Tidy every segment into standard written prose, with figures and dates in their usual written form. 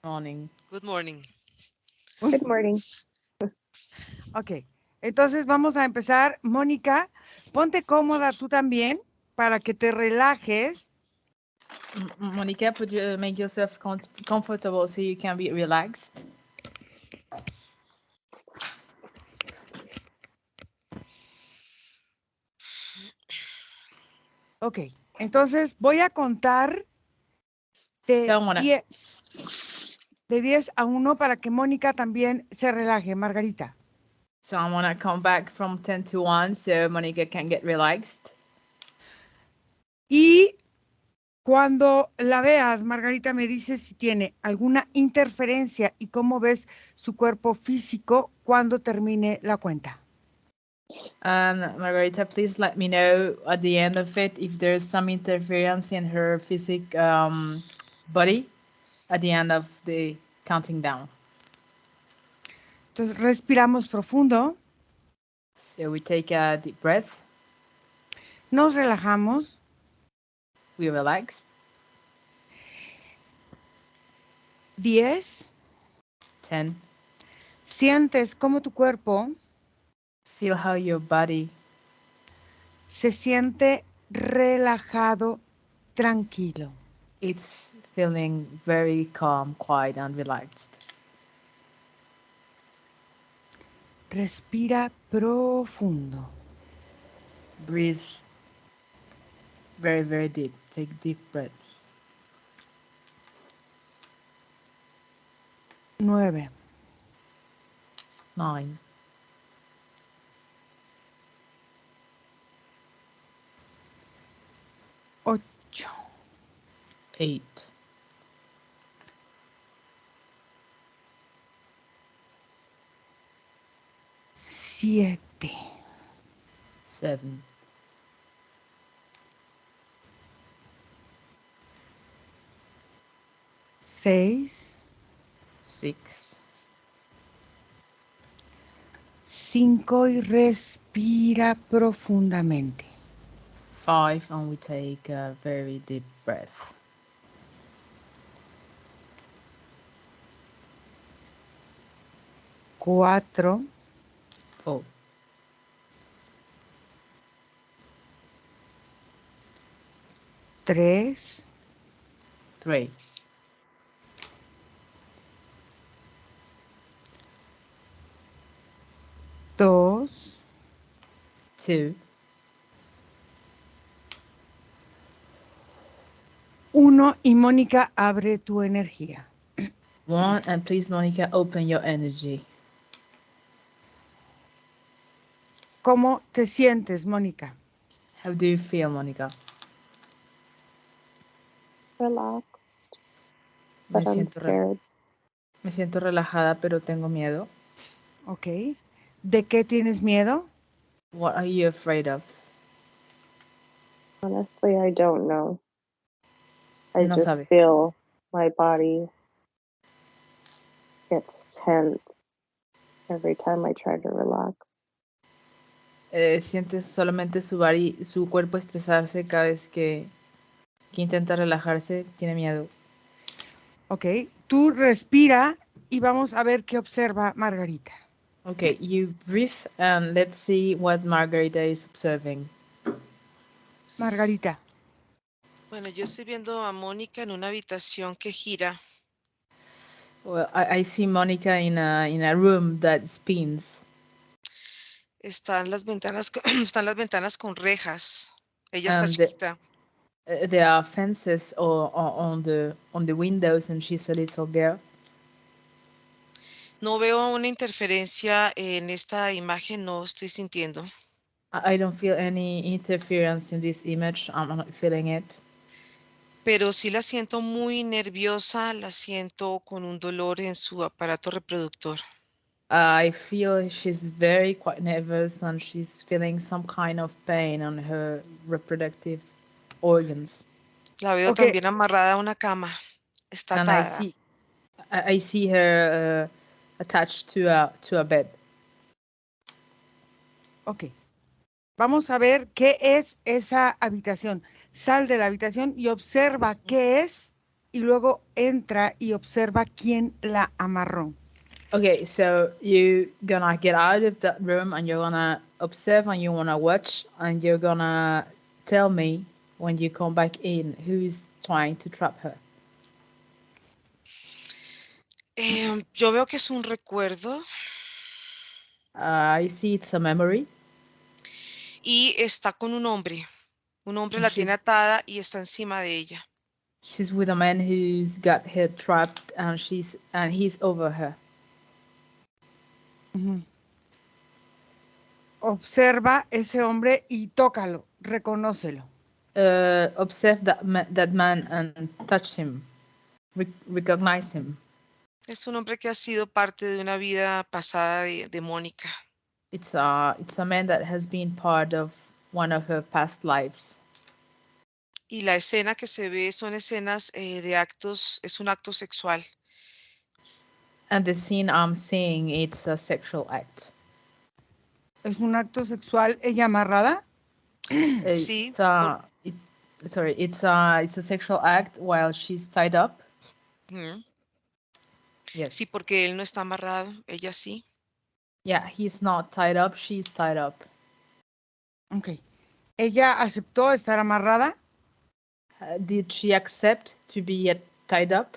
Morning. Good morning. Good morning. Ok, entonces vamos a empezar. Mónica, ponte cómoda tú también para que te relajes. Monica, make yourself comfortable so you can be relaxed. Ok, entonces voy a contar de 10 a 1 para que Mónica también se relaje, Margarita. So I'm gonna come back from 10 to 1 so Monica can get relaxed. Y cuando la veas, Margarita, me dices si tiene alguna interferencia y cómo ves su cuerpo físico cuando termine la cuenta. Margarita, please let me know at the end of it if there's some interference in her physical body at the end of the counting down. Entonces respiramos profundo. So we take a deep breath. Nos relajamos. We relax. 10. 10. Sientes cómo tu cuerpo Feel how your body se siente relajado, tranquilo. it's feeling very calm, quiet, and relaxed. Respira profundo. Breathe very, very deep. Take deep breaths. 9. 9. 8. 8. 7. 7. 6. 6. 5 y respira profundamente. 5, and we take a very deep breath. 4. 4. 3. 3. 2. 2. 1 y Mónica, abre tu energía. 1, and please, Monica, open your energy. ¿Cómo te sientes, Mónica? How do you feel, Monica? Relaxed, Me but I'm siento, scared. me siento relajada, pero tengo miedo. Ok. ¿De qué tienes miedo? What are you afraid of? Honestly, I don't know. I No just sabe. feel my body gets tense every time I try to relax. Siente solamente su cuerpo estresarse cada vez que intenta relajarse, tiene miedo. Ok. Tú respira y vamos a ver qué observa Margarita. Okay, you breathe and let's see what Margarita is observing. Margarita. Bueno, yo estoy viendo a Mónica en una habitación que gira. Well, I see Monica in a room that spins. Están las ventanas, están las ventanas con rejas. Ella está And chiquita. there are fences on the windows, and she's a little girl. No veo una interferencia en esta imagen, no estoy sintiendo. I don't feel any interference in this image. I'm not feeling it. Pero sí la siento muy nerviosa, la siento con un dolor en su aparato reproductor. I feel she's very quite nervous and she's feeling some kind of pain on her reproductive organs. La veo Okay. también amarrada a una cama. Está And atada. I see her attached to a bed. Ok. Vamos a ver qué es esa habitación. Sal de la habitación y observa qué es y luego entra y observa quién la amarró. Okay, so you're gonna get out of that room and you're gonna observe and you wanna watch and you're gonna tell me when you come back in who's trying to trap her. Yo veo que es un recuerdo I see it's a memory. y está con un hombre. Un hombre And la tiene atada y está encima de ella. she's with a man who's got her trapped and he's over her. Ujú. Observa ese hombre y tócalo, reconócelo. Observe that man and touch him. Recognize him. Es un hombre que ha sido parte de una vida pasada de Mónica. It's a man that has been part of one of her past lives. Y la escena que se ve son escenas de actos, es un acto sexual. And the scene I'm seeing, it's a sexual act. ¿Es un acto sexual ella amarrada? Sí, It's a sexual act while she's tied up. Yes. Sí, porque él no está amarrado, ella sí. Yeah, he's not tied up, she's tied up. Ok. ¿Ella aceptó estar amarrada? Did she accept to be tied up?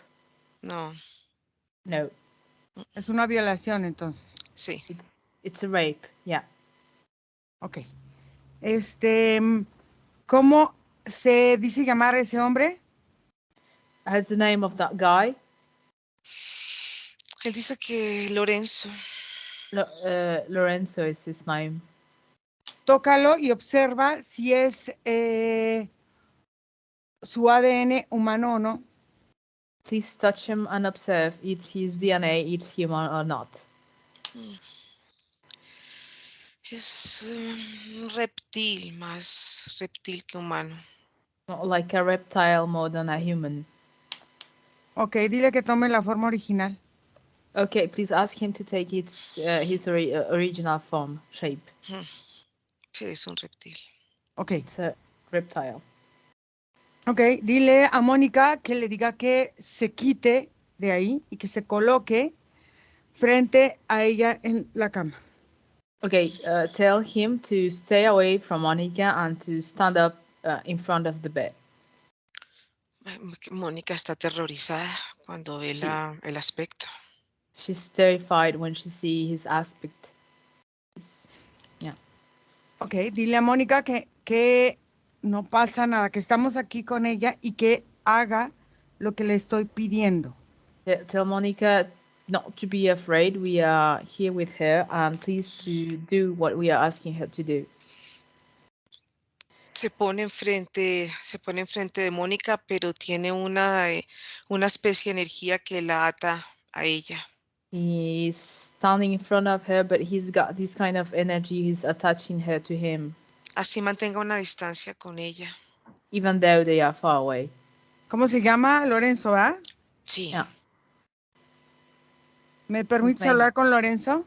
No. No. Es una violación entonces. Sí. It's a rape, yeah. Ok. ¿Cómo se dice llamar a ese hombre? Has the name of that guy? Él dice que Lorenzo. Lorenzo is his name. Tócalo y observa si es su ADN humano o no. Please touch him and observe it's his DNA, it's human or not. Es un reptil, más reptil que humano. Like a reptile more than a human. Ok, dile que tome la forma original. Okay, please ask him to take his original form, shape. Sí, es un reptil. Ok. It's a reptile. Ok, dile a Mónica que le diga que se quite de ahí y que se coloque frente a ella en la cama. Okay, tell him to stay away from Monica and to stand up in front of the bed. Mónica está aterrorizada cuando ve el aspecto. She's terrified when she sees his aspect. Yeah. Ok, dile a Mónica que no pasa nada, que estamos aquí con ella y que haga lo que le estoy pidiendo. Tell Monica not to be afraid. We are here with her and please to do what we are asking her to do. Se pone enfrente de Mónica, pero tiene una especie de energía que la ata a ella. He's standing in front of her, but he's got this kind of energy who's attaching her to him, Así mantenga una distancia con ella. even though they are far away. ¿Cómo se llama? Lorenzo, ¿ah? Sí. Yeah. ¿Me permites name. hablar con Lorenzo?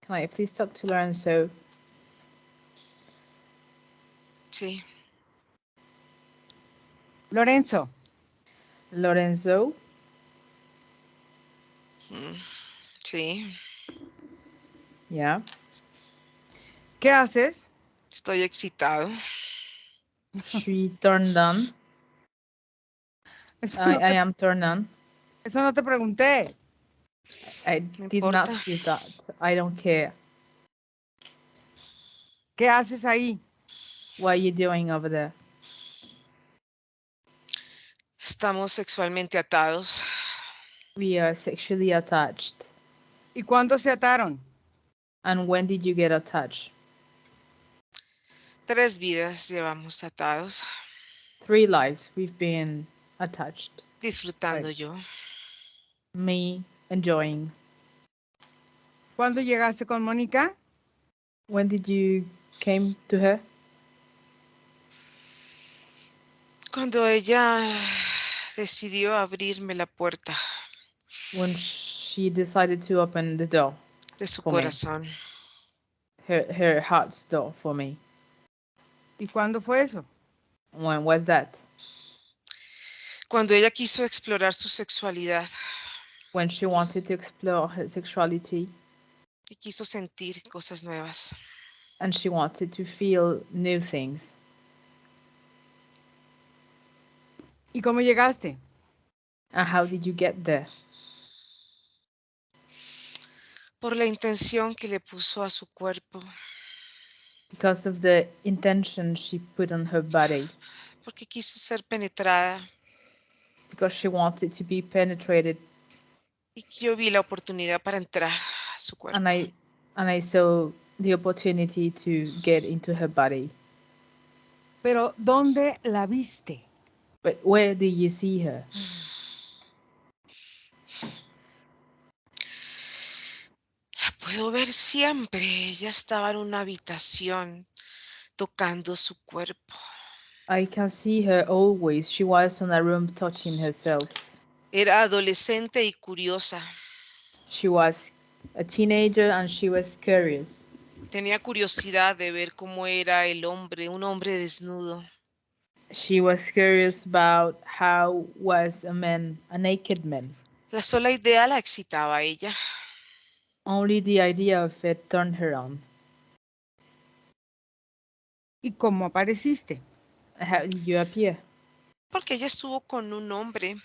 Can I please talk to Lorenzo? Sí. Lorenzo, Lorenzo? Sí. Yeah. ¿qué haces? Estoy excitado. She turned on. Eso no I am turned on. Eso no te pregunté. I No did not importa. ask you that. I don't care. ¿Qué haces ahí? What are you doing over there? Estamos sexualmente atados. We are sexually attached. ¿Y cuándo se ataron? And when did you get attached? 3 vidas llevamos atados. 3 lives we've been attached. Disfrutando Right. yo. Me enjoying. ¿Cuándo llegaste con Mónica? When did you came to her? Cuando ella decidió abrirme la puerta When she decided to open the door de su for me. corazón. Her heart's door for me. ¿Y cuándo fue eso? When was that? Cuando ella quiso explorar su sexualidad when she wanted to explore her sexuality y quiso sentir cosas nuevas. and she wanted to feel new things. ¿Y cómo llegaste? And how did you get there? Por la intención que le puso a su cuerpo, Because of the intention she put on her body. porque quiso ser penetrada Because she wanted to be penetrated. y yo vi la oportunidad para entrar a su cuerpo. And I saw the opportunity to get into her body. Pero ¿dónde la viste? But where did you see her? La puedo ver siempre. Ella estaba en una habitación tocando su cuerpo. I can see her always. She was in a room touching herself. Era adolescente y curiosa. She was a teenager and she was curious. Tenía curiosidad de ver cómo era el hombre, un hombre desnudo. She was curious about how was a man, a naked man. La sola idea la excitaba a ella. Only the idea of it turned her on. ¿Y cómo apareciste? How did you appear? Porque ella estuvo con un hombre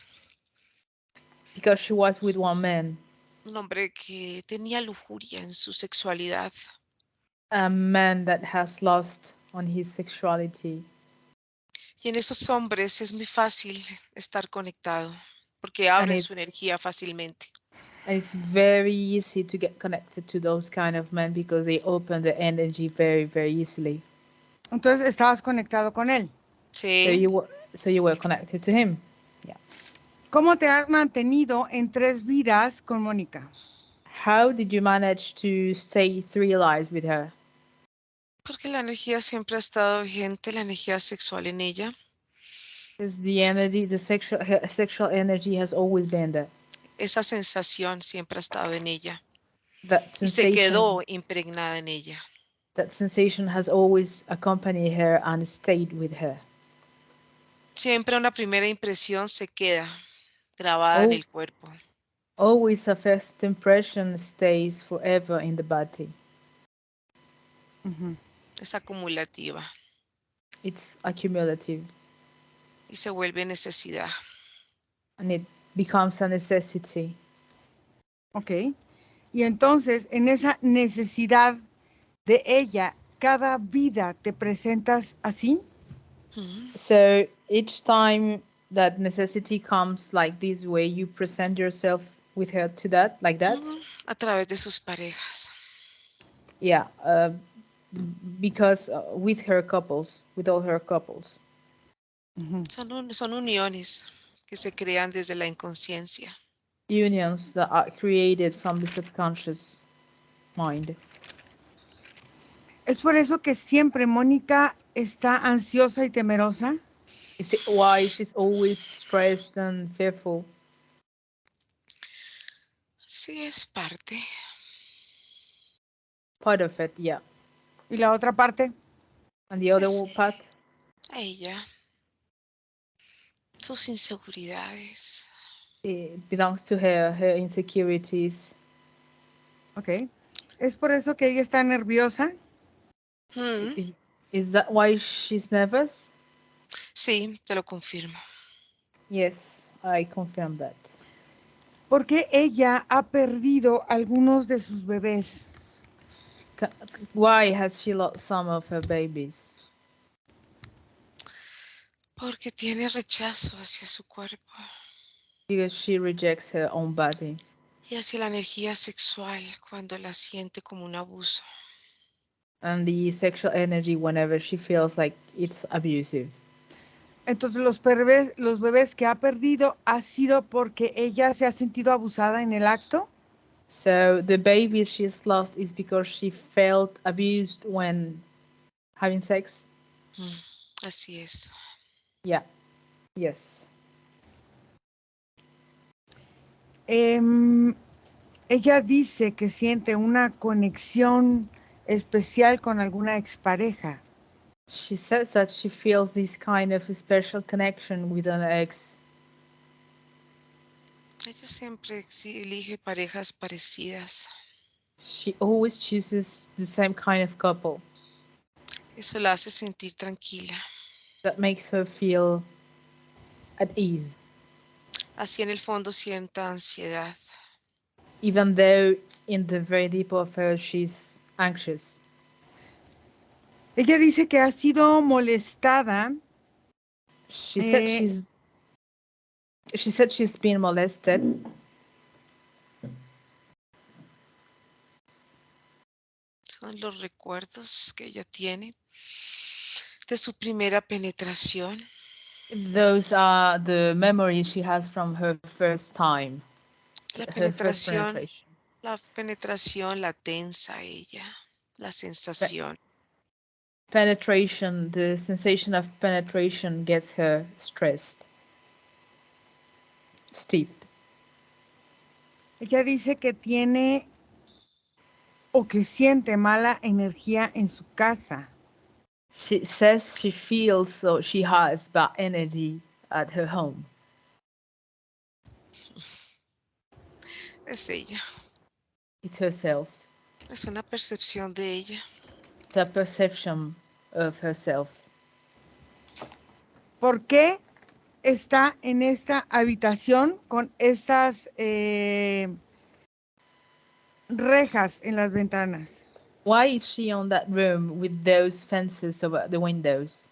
Because she was with one man, que tenía lujuria en su sexualidad. a man that has lost on his sexuality. Y en esos hombres es muy fácil estar conectado, porque abren su energía fácilmente. And it's very easy to get connected to those kind of men because they open the energy very, very easily. Entonces estabas conectado con él. Sí. So you were connected to him. Yeah. ¿Cómo te has mantenido en 3 vidas con Mónica? How did you manage to stay 3 lives with her? Porque la energía siempre ha estado vigente, la energía sexual en ella. Because the energy, her sexual energy has always been there. Esa sensación siempre ha estado en ella. That Y se sensation, quedó impregnada en ella. that sensation has always accompanied her and stayed with her. Siempre una primera impresión se queda grabada en el cuerpo. Always a first impression stays forever in the body. Es acumulativa. It's accumulative. Y se vuelve necesidad. And it becomes a necessity. Ok. Y entonces, en esa necesidad de ella, cada vida te presentas así. So each time that necessity comes like this way, you present yourself with her to that, like that? A través de sus parejas. Yeah, because with her couples, with all her couples. Son uniones que se crean desde la inconsciencia. Unions that are created from the subconscious mind. Es por eso que siempre Mónica está ansiosa y temerosa. Is it why she's always stressed and fearful? Sí, es parte. Part of it, yeah. Y la otra parte. And the other part? A ella. Sus inseguridades. It belongs to her, her insecurities. Ok. Es por eso que ella está nerviosa. Is that why she's nervous? Sí, te lo confirmo. Yes, I confirm that. Porque ella ha perdido algunos de sus bebés. Why has she lost some of her babies? Porque tiene rechazo hacia su cuerpo. Because she rejects her own body. Y hacia la energía sexual cuando la siente como un abuso. And the sexual energy whenever she feels like it's abusive. Entonces los bebés que ha perdido ha sido porque ella se ha sentido abusada en el acto. So the babies she's lost is because she felt abused when having sex. Así es. Yeah. Yes. Ella dice que siente una conexión especial con alguna expareja. She says that she feels this kind of special connection with an ex. Ella siempre elige parejas parecidas. She always chooses the same kind of couple. Eso la hace sentir tranquila. That makes her feel at ease. Así en el fondo sienta ansiedad. Even though in the very deep of her she's anxious. Ella dice que ha sido molestada. She said she's been molested. Son los recuerdos que ella tiene de su primera penetración. Those are the memories she has from her first time. La Her first penetración, penetration. la tensa ella, la sensación. Penetration, the sensation of penetration gets her stressed. Steeped. Ella dice que tiene o que siente mala energía en su casa. She says she feels so she has bad energy at her home. Es ella. It's herself. Es una percepción de ella. It's a perception of herself. ¿Por qué está en esta habitación con estas rejas en las ventanas? Why is she on that room with those fences over the windows?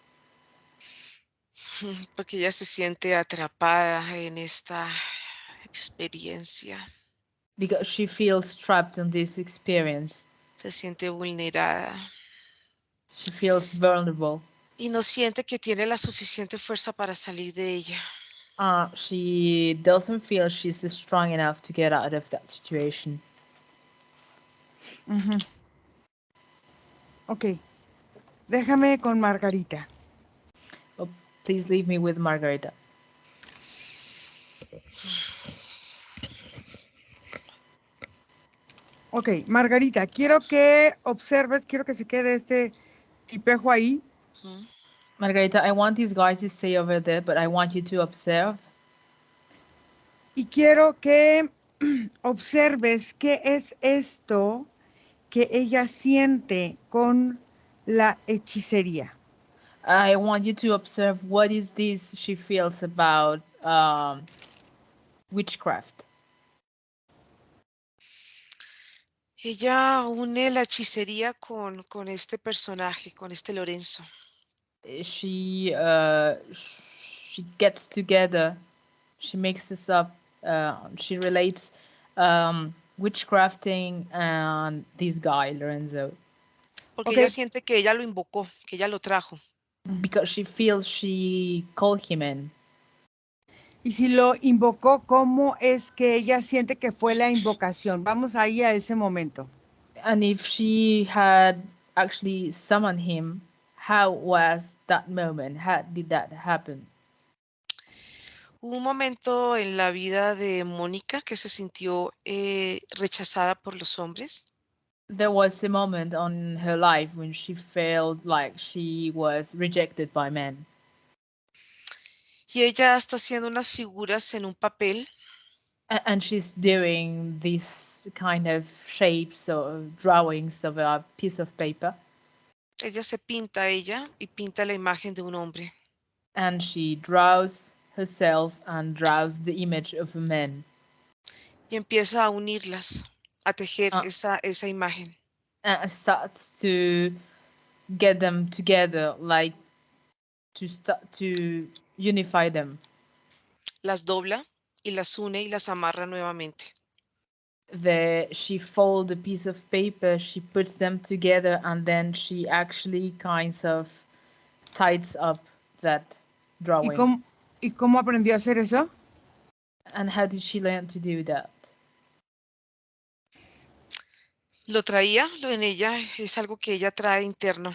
Porque ella se siente atrapada en esta experiencia. Because she feels trapped in this experience. Se siente vulnerada. She feels vulnerable. Y no siente que tiene la suficiente fuerza para salir de ella. She doesn't feel she's strong enough to get out of that situation. Ok. Déjame con Margarita. Oh, please leave me with Margarita. Ok, Margarita, quiero que observes, quiero que se quede este tipejo ahí. Margarita, I want these guys to stay over there, but I want you to observe. Y quiero que observes qué es esto que ella siente con la hechicería. I want you to observe what is this she feels about witchcraft. Ella une la hechicería con este personaje, con este Lorenzo. She gets together, she mixes up, she relates witchcrafting and this guy, Lorenzo. Porque Okay. ella siente que ella lo invocó, que ella lo trajo. Because she feels she called him in. Y si lo invocó, ¿cómo es que ella siente que fue la invocación? Vamos ahí a ese momento. And if she had actually summoned him, how was that moment? How did that happen? Hubo un momento en la vida de Mónica que se sintió rechazada por los hombres. There was a moment on her life when she felt like she was rejected by men. Y ella está haciendo unas figuras en un papel. And she's doing these kind of shapes or drawings of a piece of paper. Ella se pinta ella y pinta la imagen de un hombre. And she draws herself and draws the image of a man. Y empieza a unirlas, a tejer esa imagen. And starts to get them together, like to unify them. Las dobla y las une y las amarra nuevamente. She folds a piece of paper, she puts them together, and then she actually kinds of ties up that drawing. ¿Y cómo aprendió a hacer eso? And how did she learn to do that? Lo traía, lo en ella, es algo que ella trae interno.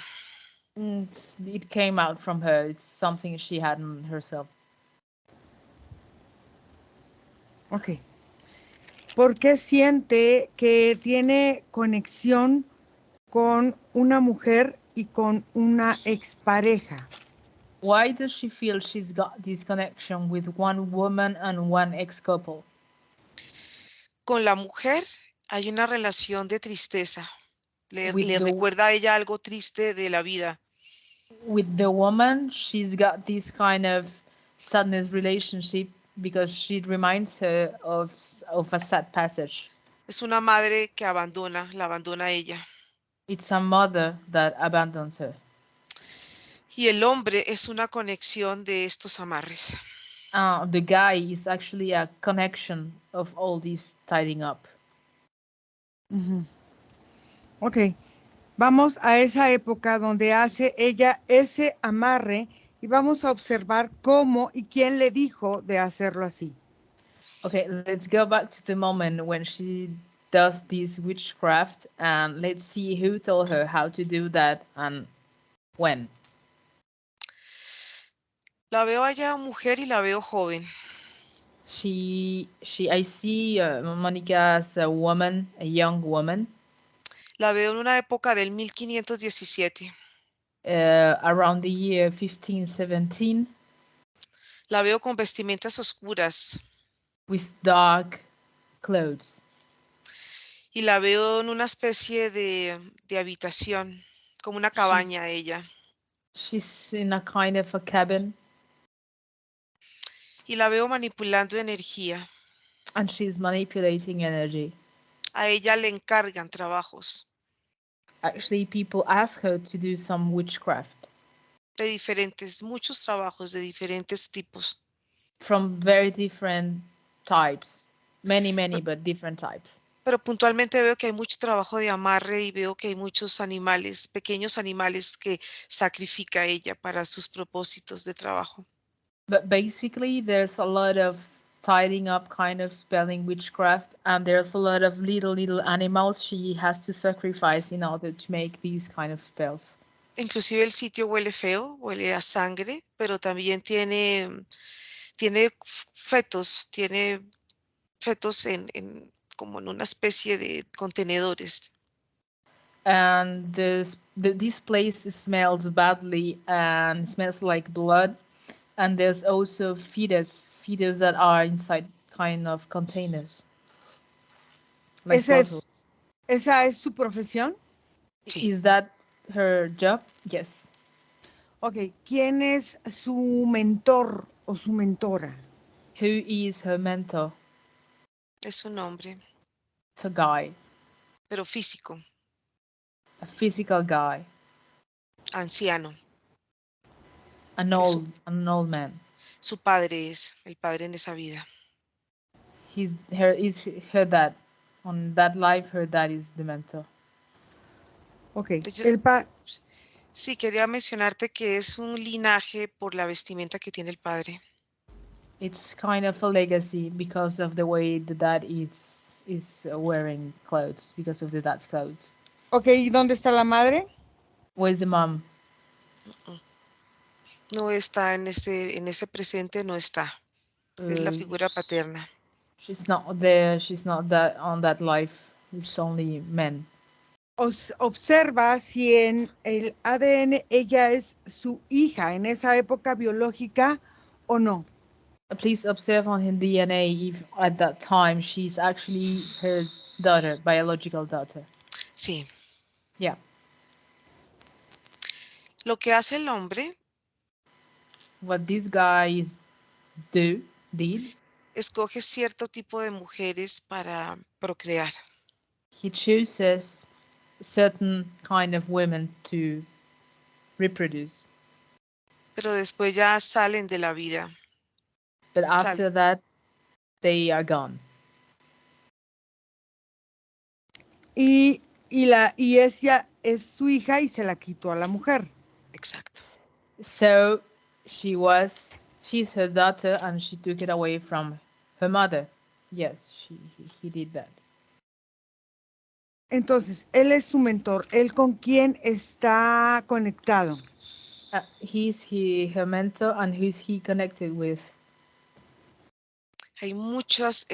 It came out from her. It's something she had in herself. Ok. ¿Por qué siente que tiene conexión con una mujer y con una expareja? Why does she feel she's got this connection with one woman and one ex-couple? Con la mujer hay una relación de tristeza. Le With the recuerda a ella algo triste de la vida. with the woman, she's got this kind of sadness relationship because she reminds her of a sad passage. Es una madre que la abandona a ella. It's a mother that abandons her. Y el hombre es una conexión de estos amarres. The guy is actually a connection of all this tidying up. Ujú. Ok, vamos a esa época donde hace ella ese amarre y vamos a observar cómo y quién le dijo de hacerlo así. Okay, let's go back to the moment when she does this witchcraft and let's see who told her how to do that and when. La veo allá mujer y la veo joven. I see Monica as a woman, a young woman, La veo en una época del 1517. around the year 1517, La veo con vestimentas oscuras with dark clothes. y la veo en una especie de habitación, como una cabaña ella. She's in a kind of a cabin Y la veo manipulando energía. and she's manipulating energy. A ella le encargan trabajos Actually, people ask her to do some witchcraft de muchos trabajos de diferentes tipos. from very different types. Many, but different types. Pero puntualmente veo que hay mucho trabajo de amarre y veo que hay muchos animales, pequeños animales que sacrifica ella para sus propósitos de trabajo. But basically, there's a lot of tidying up kind of spelling witchcraft, and there's a lot of little animals she has to sacrifice in order to make these kind of spells. Inclusive el sitio huele feo, huele a sangre, pero también tiene fetos, como en una especie de contenedores. And this place smells badly and smells like blood. And there's also fetus that are inside kind of containers. Like ¿Esa es su profesión? Sí. Is that her job? Yes. Ok, ¿quién es su mentor o su mentora? Who is her mentor? Es un hombre, It's a guy, pero físico, a physical guy, anciano. an Es old man. Su padre es el padre en esa vida. Is her dad. On that life, her dad is the mentor. Ok, Sí, quería mencionarte que es un linaje por la vestimenta que tiene el padre. It's kind of a legacy because of the way the dad is wearing clothes, because of the dad's clothes. Ok, ¿y dónde está la madre? Where's the mom? No está en ese presente, no está. Es la figura paterna. She's not there. She's not that on that life. It's only men. Observa si en el ADN ella es su hija en esa época biológica o no. Please observe on her DNA if at that time she's actually her daughter, biological daughter. Sí. Yeah. Lo que hace el hombre, What these guys did, escoge cierto tipo de mujeres para procrear. he chooses certain kind of women to reproduce. Pero después ya salen de la vida. But after that, they are gone. Y ella es su hija y se la quitó a la mujer. Exacto. So she's her daughter and she took it away from her mother. Yes, he did that. Entonces, él es su mentor. ¿Él con quién está conectado? He's her mentor, and who's he connected with? Hay muchos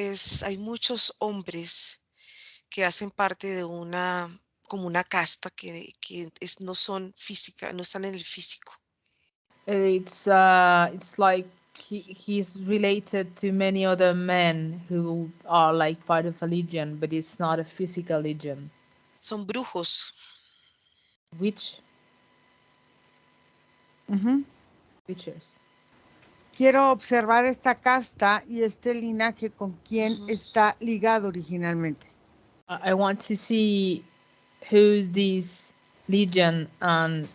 hombres que hacen parte de como una casta que no son física, no están en el físico. It's like He's related to many other men who are like part of a legion, but it's not a physical legion. Son brujos. Witch, Ujú. witchers. Quiero observar esta casta y este linaje con quien Ujú. está ligado originalmente. I want to see who's this legion and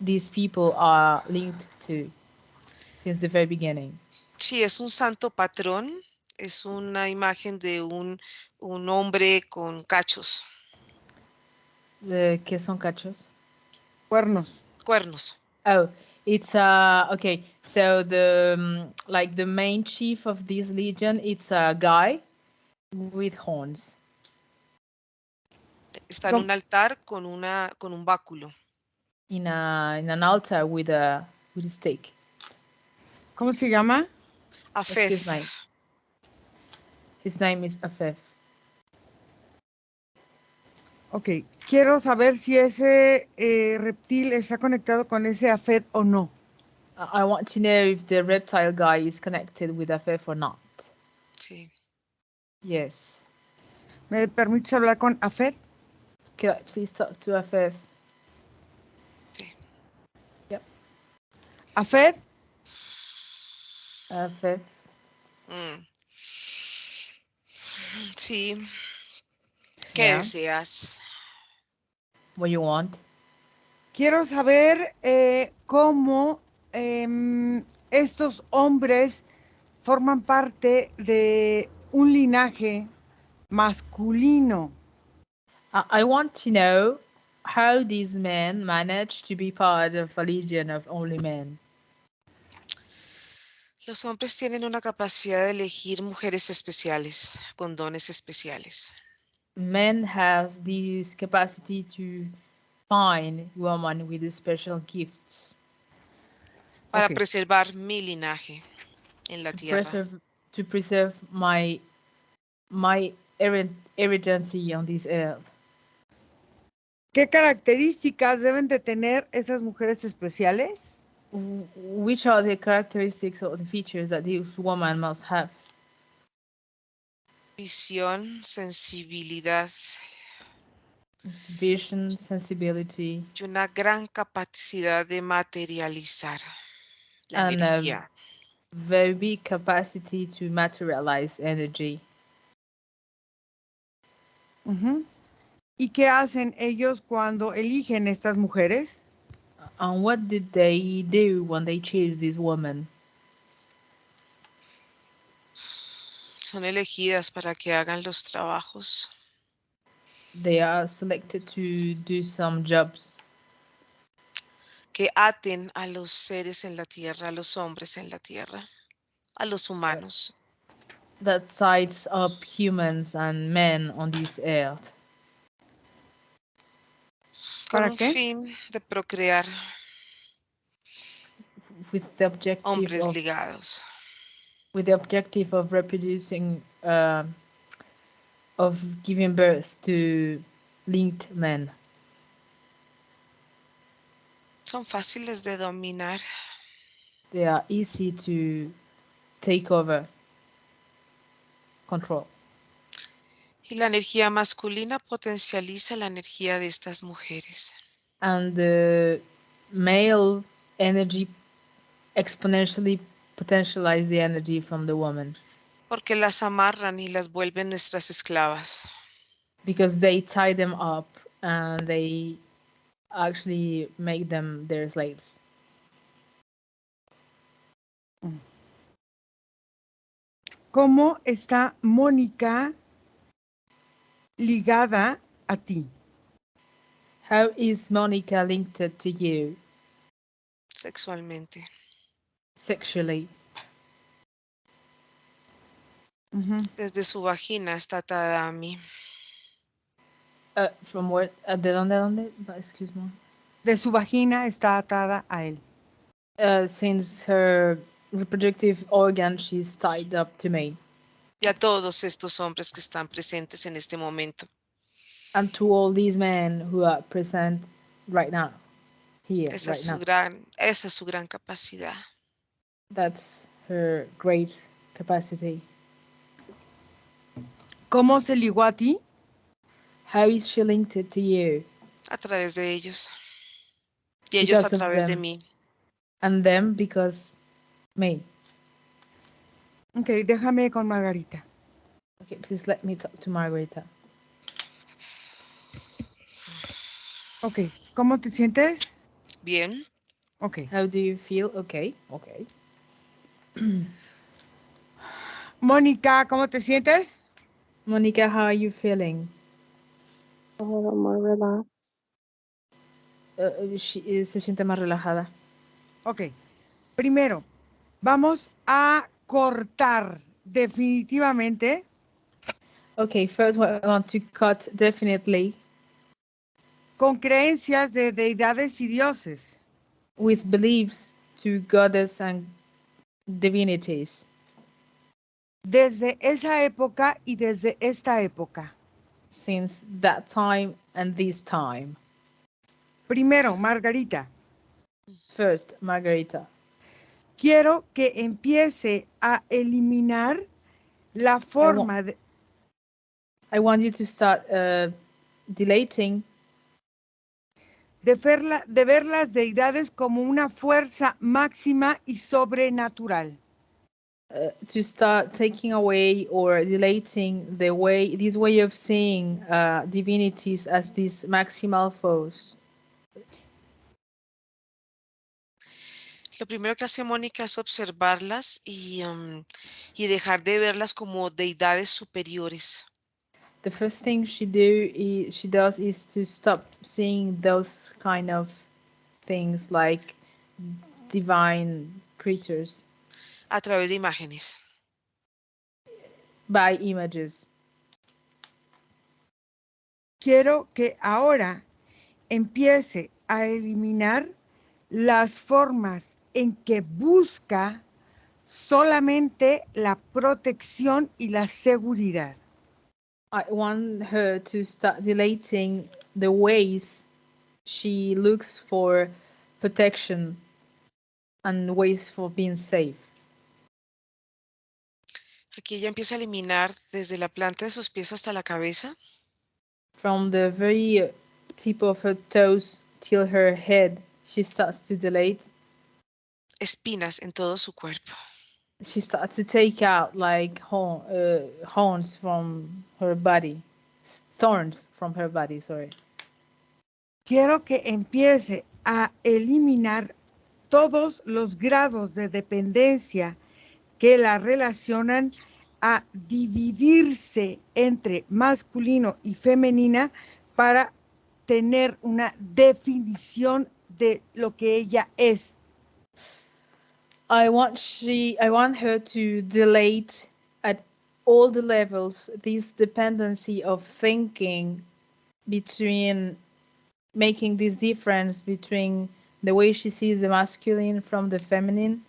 these people are linked to since the very beginning. Sí, es un santo patrón. Es una imagen de un hombre con cachos, ¿Qué son cachos? Cuernos. cuernos. Oh, it's okay. So like the main chief of this legion, it's a guy with horns Está en ¿Cómo? un altar con un báculo. in an altar with a stick. ¿Cómo se llama? What's Afef. his name? His name is Afef. Ok, quiero saber si ese reptil está conectado con ese Afed o no. I want to know if the reptile guy is connected with Afef or not. Sí. Yes. ¿Me permites hablar con Afed? Could I please talk to Afef? Sí. Yep. Afed, Afef. Mm. Sí. ¿Qué Yeah. deseas? What you want? quiero saber cómo estos hombres forman parte de un linaje masculino. I want to know how these men manage to be part of a legion of only men. Los hombres tienen una capacidad de elegir mujeres especiales, con dones especiales. Men has this capacity to find women with special gifts Para Ok. preservar mi linaje en la tierra. to preserve my heredity on this earth. ¿Qué características deben de tener esas mujeres especiales? Which are the characteristics or the features that this woman must have? Visión, sensibilidad Vision, sensibility, y una gran capacidad de materializar la and energía. a very big capacity to materialize energy. Ujú. ¿Y qué hacen ellos cuando eligen estas mujeres? And what did they do when they choose this woman? Son elegidas para que hagan los trabajos They are selected to do some jobs que aten a los seres en la tierra, a los hombres en la tierra, a los humanos, that sides up humans and men on this earth con ¿Para un qué? fin de procrear with the objective hombres of ligados. reproducing of giving birth to linked men. Son fáciles de dominar. They are easy to take over control. Y la energía masculina potencializa la energía de estas mujeres. And the male energy exponentially potentialize the energy from the woman Porque las amarran y las vuelven nuestras esclavas. because they tie them up and they actually make them their slaves. ¿Cómo está Mónica ligada a ti? How is Monica linked to you Sexualmente. sexually? Ujú. Desde su vagina está atada a mí. From where? ¿De dónde? Excuse me. De su vagina está atada a él. Since her reproductive organ, she's tied up to me. Y a todos estos hombres que están presentes en este momento. And to all these men who are present right now, here, Esa right now. es su gran capacidad. That's her great capacity. ¿Cómo se ligó a ti? How is she linked to you? A través de ellos. Y ellos a Because of través de them. mí. And them because me. Ok, déjame con Margarita. Okay, please let me talk to Margarita. Ok, ¿cómo te sientes? Bien. Ok. How do you feel? Okay, okay. Mónica, ¿cómo te sientes? Monica, how are you feeling? A little more relaxed. Se siente más relajada. Ok. Primero, vamos a cortar definitivamente Okay, first we want to cut definitely con creencias de deidades y dioses. with beliefs to goddess and divinities Desde esa época y desde esta época. since that time and this time. Primero, Margarita, First, Margarita, quiero que empiece a eliminar la forma de... I want you to start deleting De ver las deidades como una fuerza máxima y sobrenatural. to start taking away or deleting this way of seeing divinities as these maximal force. Lo primero que hace Mónica es observarlas y dejar de verlas como deidades superiores. The first thing she does is to stop seeing those kind of things like divine creatures A través de imágenes. by images. Quiero que ahora empiece a eliminar las formas en que busca solamente la protección y la seguridad. I want her to start deleting the ways she looks for protection and ways for being safe. Aquí ella empieza a eliminar desde la planta de sus pies hasta la cabeza. From the very tip of her toes till her head, she starts to delete. Espinas en todo su cuerpo. She starts to take out like horns from her body, thorns from her body, sorry. Quiero que empiece a eliminar todos los grados de dependencia que la relacionan a dividirse entre masculino y femenina para tener una definición de lo que ella es. I want her to delete at all the levels this dependency of thinking between making this difference between the way she sees the masculine from the feminine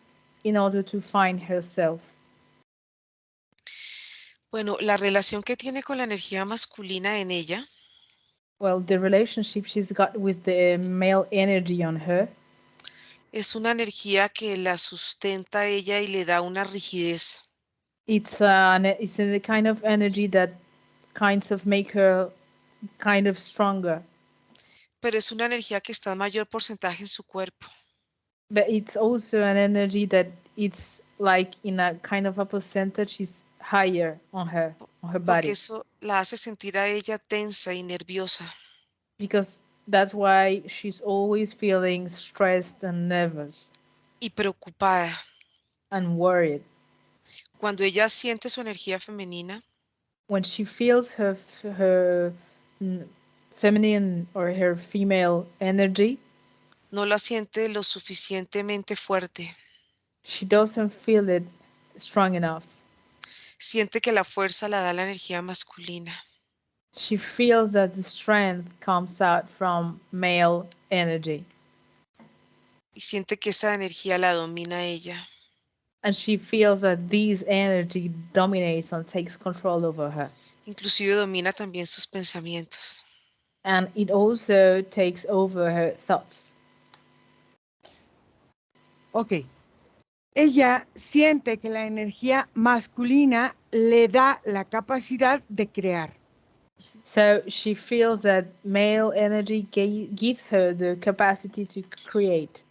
in order to find herself. Bueno, la relación que tiene con la energía masculina en ella Well, the relationship she's got with the male energy on her, es una energía que la sustenta a ella y le da una rigidez. it's a kind of energy that kinds of make her kind of stronger. Pero es una energía que está en mayor porcentaje en su cuerpo. But it's also an energy that it's like in a kind of a percentage is higher on her Porque body. eso la hace sentir a ella tensa y nerviosa. Because that's why she's always feeling stressed and nervous Y preocupada. and worried. Cuando ella siente su energía femenina, When she feels her feminine or her female energy, no la siente lo suficientemente fuerte. she doesn't feel it strong enough. Siente que la fuerza la da la energía masculina. She feels that the strength comes out from male energy. Y siente que esa energía la domina a ella. And she feels that this energy dominates and takes control over her. Inclusive domina también sus pensamientos. And it also takes over her thoughts. Ok, Ella siente que la energía masculina le da la capacidad de crear. So she feels that male energy gives her the capacity to create.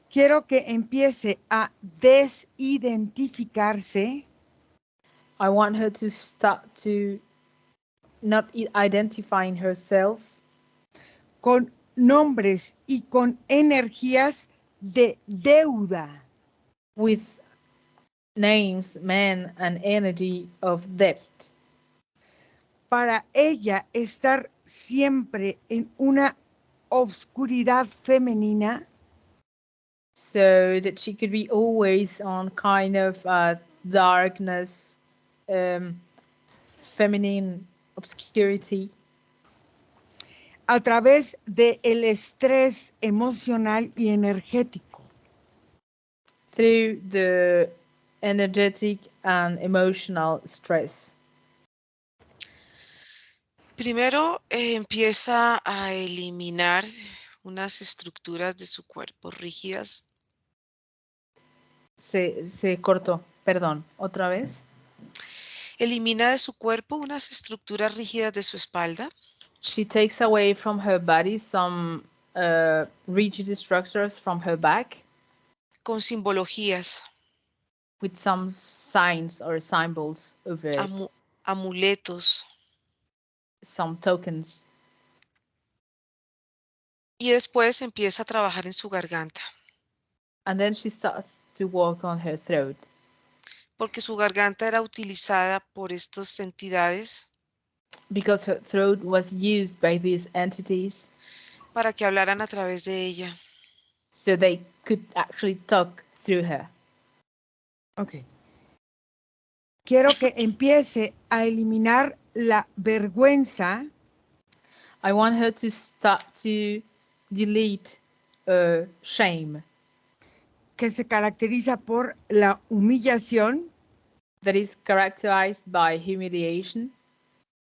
Quiero que empiece a desidentificarse I want her to start to not identifying herself con nombres y con energías de deuda. with names, men, and energy of depth. Para ella estar siempre en una obscuridad femenina So that she could be always on kind of darkness, feminine obscurity, a través del estrés emocional y energético. through the energetic and emotional stress. Primero empieza a eliminar unas estructuras de su cuerpo rígidas. Se cortó, perdón, otra vez. Elimina de su cuerpo unas estructuras rígidas de su espalda. She takes away from her body some rigid structures from her back Con simbologías, with some signs or symbols over it, amuletos. some tokens. Y después empieza a trabajar en su garganta. And then she starts to work on her throat. Porque su garganta era utilizada por estas entidades Because her throat was used by these entities para que hablaran a través de ella. so they could actually talk through her. Ok. Quiero que empiece a eliminar la vergüenza I want her to start to delete shame que se caracteriza por la humillación, that is characterized by humiliation,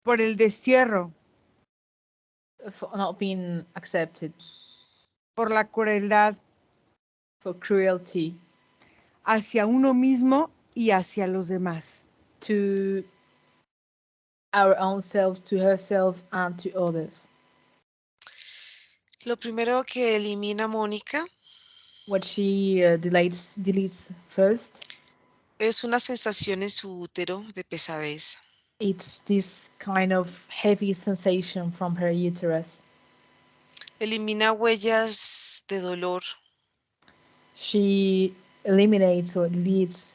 por el destierro, for not being accepted, por la crueldad for cruelty hacia uno mismo y hacia los demás. to our own self, to herself, and to others. Lo primero que elimina Mónica What she deletes first, es una sensación en su útero de pesadez. it's this kind of heavy sensation from her uterus. Elimina huellas de dolor. She eliminates or deletes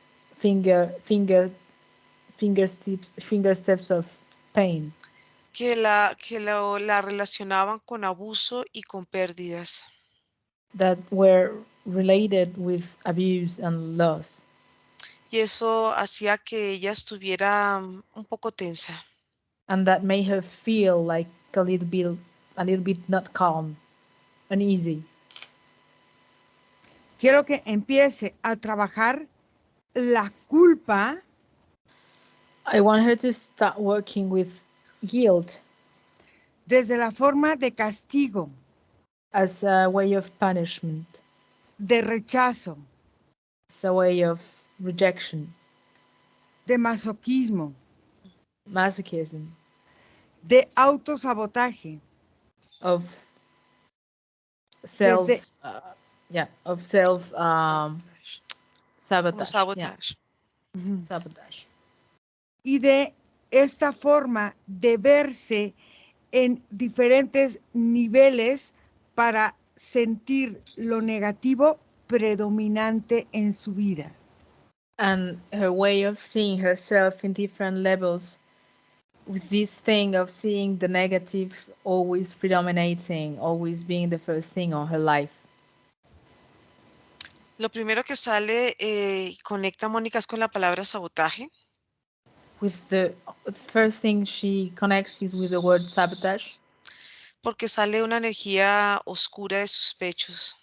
fingersteps of pain Que la relacionaban con abuso y con pérdidas. that were related with abuse and loss. Y eso hacía que ella estuviera un poco tensa. And that made her feel like a little bit not calm, uneasy. Quiero que empiece a trabajar la culpa I want her to start working with guilt desde la forma de castigo, as a way of punishment, de rechazo, as a way of rejection, de masoquismo, masochism, de autosabotaje, of self, Desde- of self Como sabotage, sabotage. sabotage, y de esta forma de verse en diferentes niveles para sentir lo negativo predominante en su vida. and her way of seeing herself in different levels, with this thing of seeing the negative always predominating, always being the first thing on her life. Lo primero que sale y conecta a Mónica es con la palabra sabotaje. With the first thing she connects is with the word sabotage, Porque sale una energía oscura de sus pechos.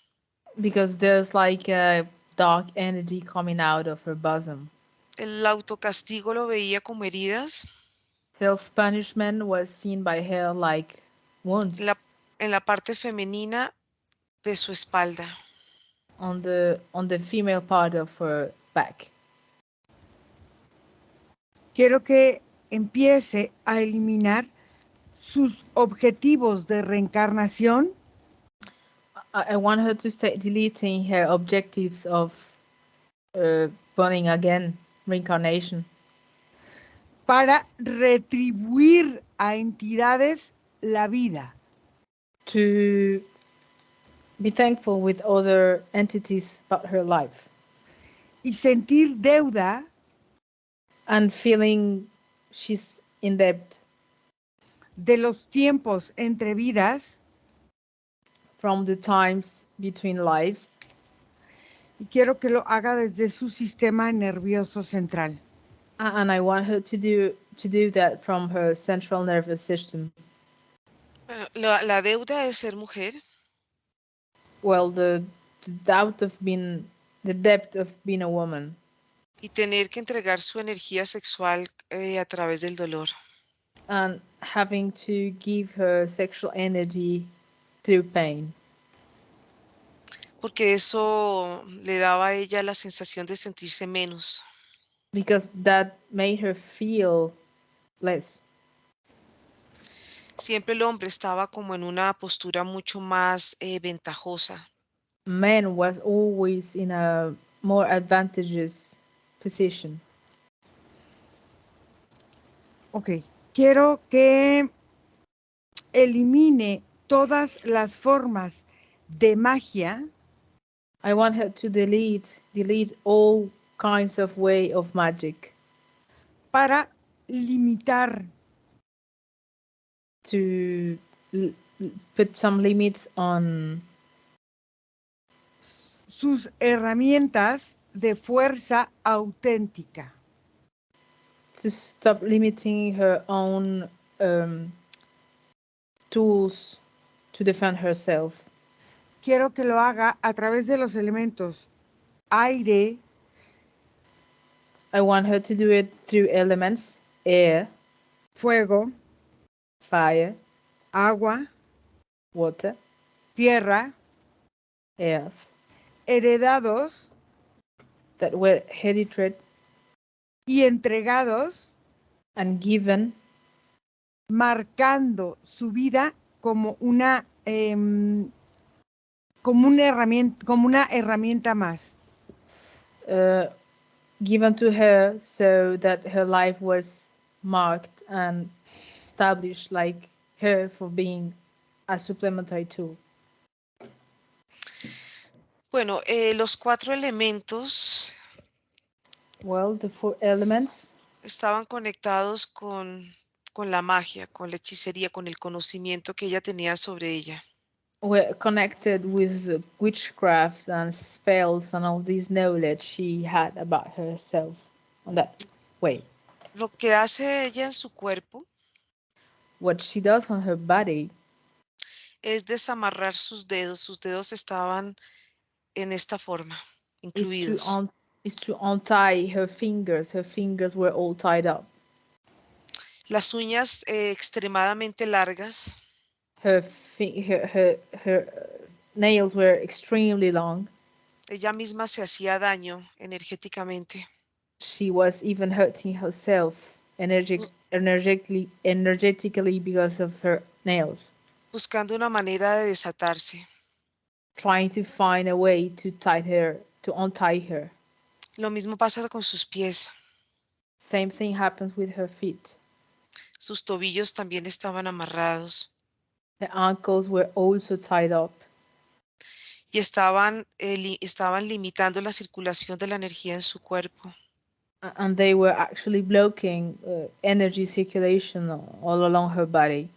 because there's like a dark energy coming out of her bosom. El autocastigo lo veía como heridas. Self-punishment was seen by her like wounds En la parte femenina de su espalda. on the female part of her back. Quiero que empiece a eliminar sus objetivos de reencarnación I want her to start deleting her objectives of born again, reincarnation, para retribuir a entidades la vida. to be thankful with other entities about her life, Y sentir deuda and feeling she's in debt de los tiempos entre vidas. from the times between lives. Y quiero que lo haga desde su sistema nervioso central. And I want her to do that from her central nervous system. Bueno, la deuda de ser mujer Well, the doubt of being, the depth of being a woman, y tener que entregar su energía sexual a través del dolor. and having to give her sexual energy through pain, Porque eso le daba a ella la sensación de sentirse menos. because that made her feel less. Siempre el hombre estaba como en una postura mucho más ventajosa. Man was always in a more advantageous position. Ok. Quiero que elimine todas las formas de magia I want her to delete all kinds of way of magic, para limitar to put some limits on sus herramientas de fuerza auténtica. to stop limiting her own tools to defend herself. Quiero que lo haga a través de los elementos aire, I want her to do it through elements: air, fuego, fire, agua, water, tierra, earth, heredados that were hereditary y entregados, and given, marcando su vida como una herramienta más. given to her so that her life was marked and established like her for being a supplementary tool. Bueno, los 4 elementos Well, the 4 elements estaban conectados con la magia, con la hechicería, con el conocimiento que ella tenía sobre ella. were connected with the witchcraft and spells and all this knowledge she had about herself on that way. Lo que hace ella en su cuerpo What she does on her body es desamarrar sus dedos estaban en esta forma, incluidos. is to untie her fingers. Her fingers were all tied up. Las uñas extremadamente largas, Her nails were extremely long. ella misma se hacía daño energéticamente. She was even hurting herself energetically because of her nails, Buscando una manera de desatarse. trying to find a way to untie her. Lo mismo pasa con sus pies. Same thing happens with her feet. Sus tobillos también estaban amarrados The ankles were also tied up, y estaban limitando la circulación de la energía en su cuerpo. and they were actually blocking energy circulation all along her body.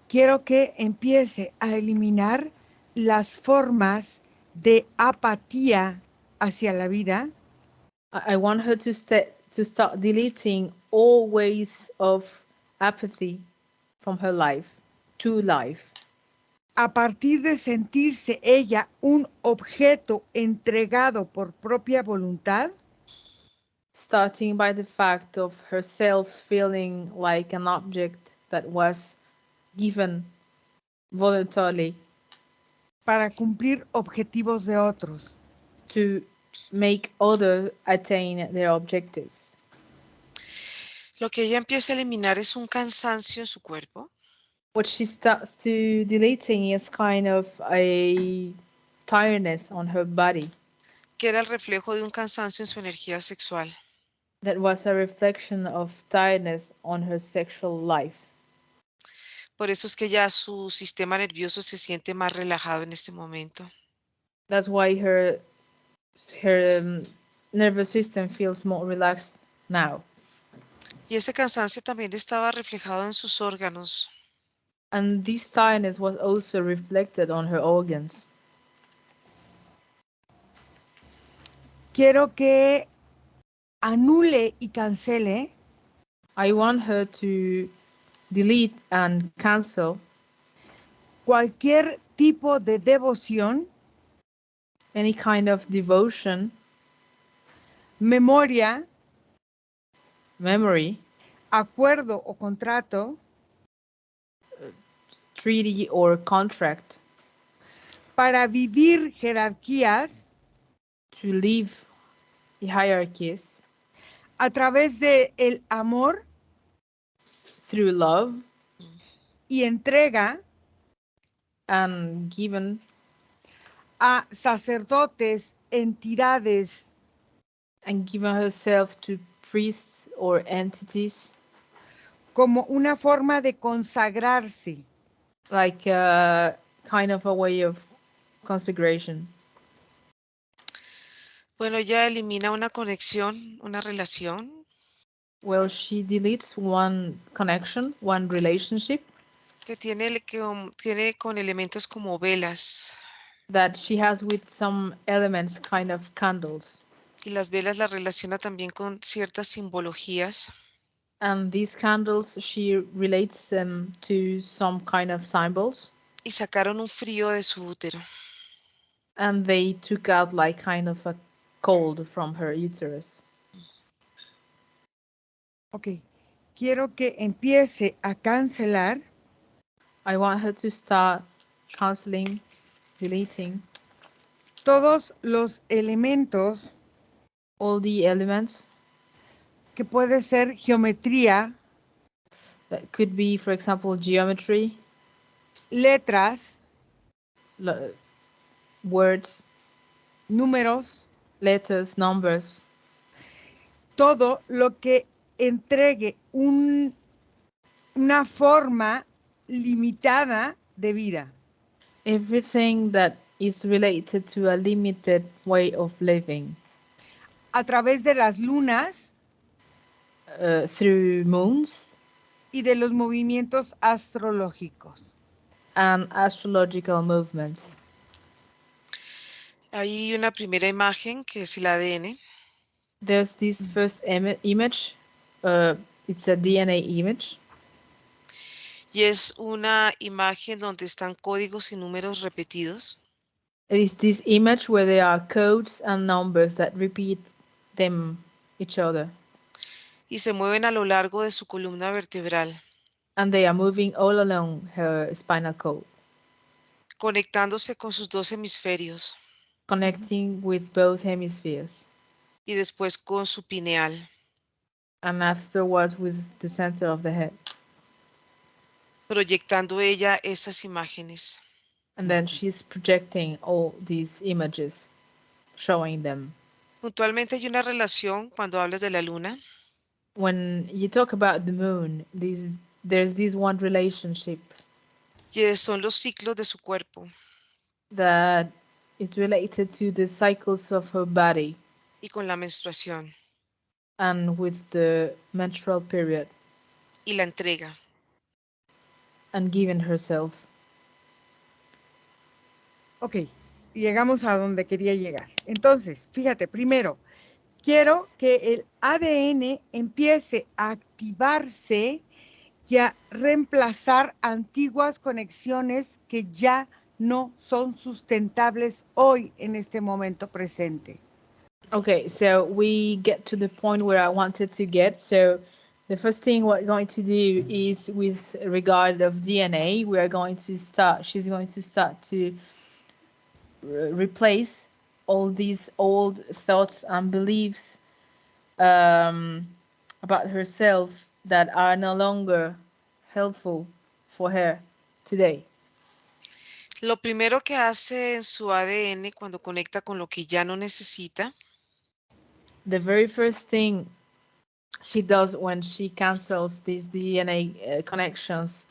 Quiero que empiece a eliminar las formas de apatía hacia la vida I want her to start deleting all ways of apathy from her life to life, a partir de sentirse ella un objeto entregado por propia voluntad starting by the fact of herself feeling like an object that was given voluntarily para cumplir objetivos de otros. to make others attain their objectives. Lo que ella empieza a eliminar es un cansancio en su cuerpo, What she starts to deleting is kind of a tiredness on her body que era el reflejo de un cansancio en su energía sexual. that was a reflection of tiredness on her sexual life. Por eso es que ya su sistema nervioso se siente más relajado en este momento. That's why her nervous system feels more relaxed now. Y ese cansancio también estaba reflejado en sus órganos. And this tiredness was also reflected on her organs. Quiero que anule y cancele I want her to delete and cancel cualquier tipo de devoción, any kind of devotion, memoria, memory, acuerdo o contrato treaty, or contract para vivir jerarquías to leave hierarchies a través de el amor through love y entrega and given a sacerdotes, entidades, and given herself to priests or entities como una forma de consagrarse. like a kind of a way of consecration. Bueno, ella elimina una conexión, una relación Well, she deletes one connection, one relationship que tiene con elementos como velas. that she has with some elements, kind of candles. Y las velas la relaciona también con ciertas simbologías. And these candles, she relates them to some kind of symbols. Y sacaron un frío de su útero. And they took out like kind of a cold from her uterus. Ok, quiero que empiece a cancelar I want her to start canceling, deleting todos los elementos all the elements que puede ser geometría, that could be, for example, geometry, letras, words, números, letters, numbers, todo lo que entregue una forma limitada de vida. everything that is related to a limited way of living A través de las lunas through moons y de los movimientos astrológicos. and astrological movements. Hay una primera imagen que es el ADN. There's this first image, it's a DNA image. Y es una imagen donde están códigos y números repetidos. It is this image where there are codes and numbers that repeat each other. Y se mueven a lo largo de su columna vertebral, And they are moving all along her spinal cord, conectándose con sus dos hemisferios connecting with both hemispheres. y después con su pineal. And afterwards with the center of the head. Proyectando ella esas imágenes. And then she's projecting all these images, showing them. Puntualmente hay una relación cuando hablas de la luna. When you talk about the moon, there's this one relationship Y son los ciclos de su cuerpo that is related to the cycles of her body y con la menstruación and with the menstrual period y la entrega. and giving herself. Ok, llegamos a donde quería llegar. Entonces, fíjate, primero, quiero que el ADN empiece a activarse y a reemplazar antiguas conexiones que ya no son sustentables hoy en este momento presente. Okay, so we get to the point where I wanted to get. So the first thing we're going to do is with regard of DNA, she's going to start to replace all these old thoughts and beliefs about herself that are no longer helpful for her today. Lo primero que hace en su ADN cuando conecta con lo que ya no necesita The very first thing she does when she cancels these DNA connections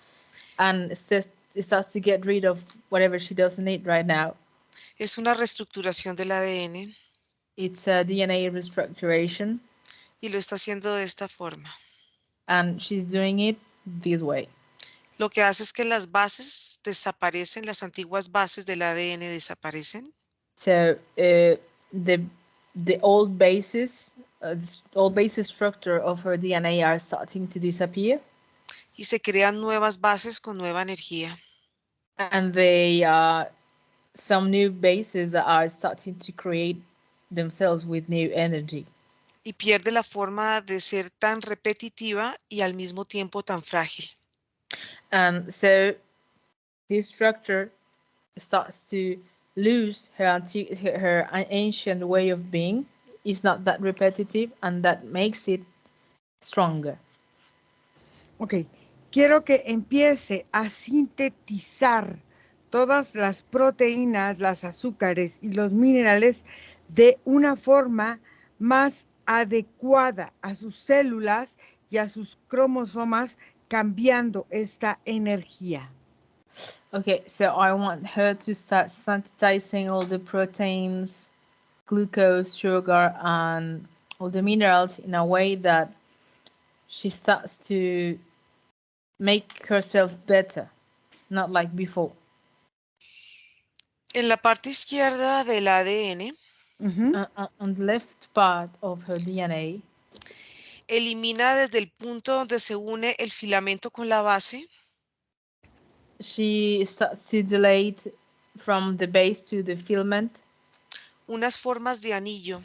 and starts to get rid of whatever she doesn't need right now, es una reestructuración del ADN it's a DNA restructuration, y lo está haciendo de esta forma. and she's doing it this way. Lo que hace es que las bases desaparecen, las antiguas bases del ADN desaparecen So the old bases, old basis structure of her DNA are starting to disappear, y se crean nuevas bases con nueva energía. and they some new bases that are starting to create themselves with new energy. Y pierde la forma de ser tan repetitiva y al mismo tiempo tan frágil. And so this structure starts to lose her ancient way of being. It's not that repetitive, and that makes it stronger. Ok, quiero que empiece a sintetizar todas las proteínas, las azúcares y los minerales de una forma más adecuada a sus células y a sus cromosomas, cambiando esta energía. Okay, so I want her to start synthesizing all the proteins, glucose, sugar, and all the minerals in a way that she starts to make herself better, not like before. En la parte izquierda del ADN On the left part of her DNA, elimina desde el punto donde se une el filamento con la base she starts to delete from the base to the filament unas formas de anillo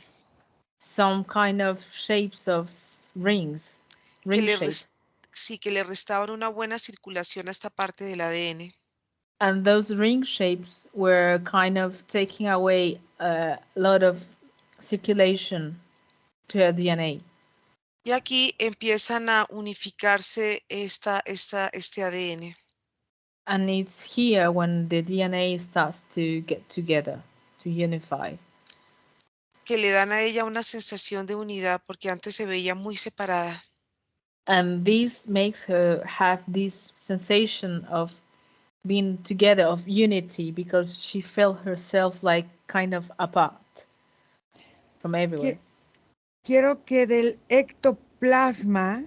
some kind of shapes of rings, que ring le, shapes. que le restaban una buena circulación a esta parte del ADN. And those ring shapes were kind of taking away a lot of circulation to her DNA. Y aquí empiezan a unificarse este ADN. And it's here when the DNA starts to get together, to unify. Que le dan a ella una sensación de unidad porque antes se veía muy separada. And this makes her have this sensation of being together, of unity, because she felt herself like kind of apart from everywhere. Quiero que del ectoplasma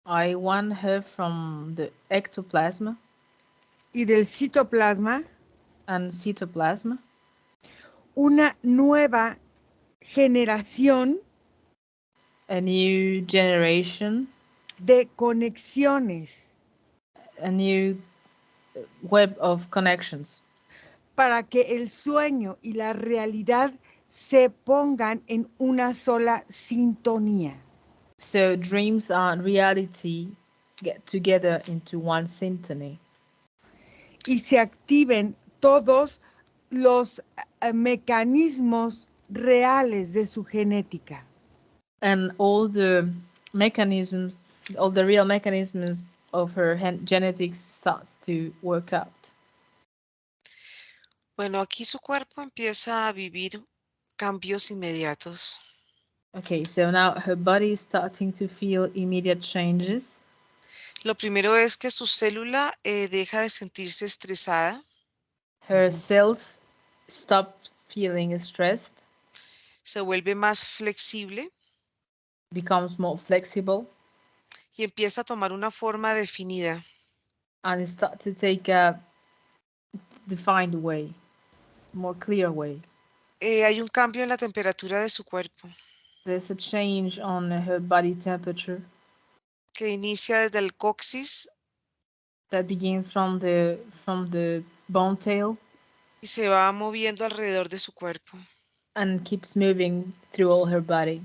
I want her from the ectoplasm y del citoplasma and cytoplasm una nueva generación a new generation, de conexiones a new web of connections, para que el sueño y la realidad se pongan en una sola sintonía. so dreams and reality get together into one symphony, Y se activen todos los mecanismos reales de su genética. and all the mechanisms, all the real mechanisms of her genetics starts to work out. Bueno, aquí su cuerpo empieza a vivir cambios inmediatos. Okay, so now her body is starting to feel immediate changes. Lo primero es que su célula deja de sentirse estresada. Her cells stop feeling stressed, Se vuelve más flexible becomes more flexible, y empieza a tomar una forma definida. and start to take a defined way, more clear way. Hay un cambio en la temperatura de su cuerpo There's a change on her body temperature que inicia desde el coxis that begins from the bone tail y se va moviendo alrededor de su cuerpo. and keeps moving through all her body.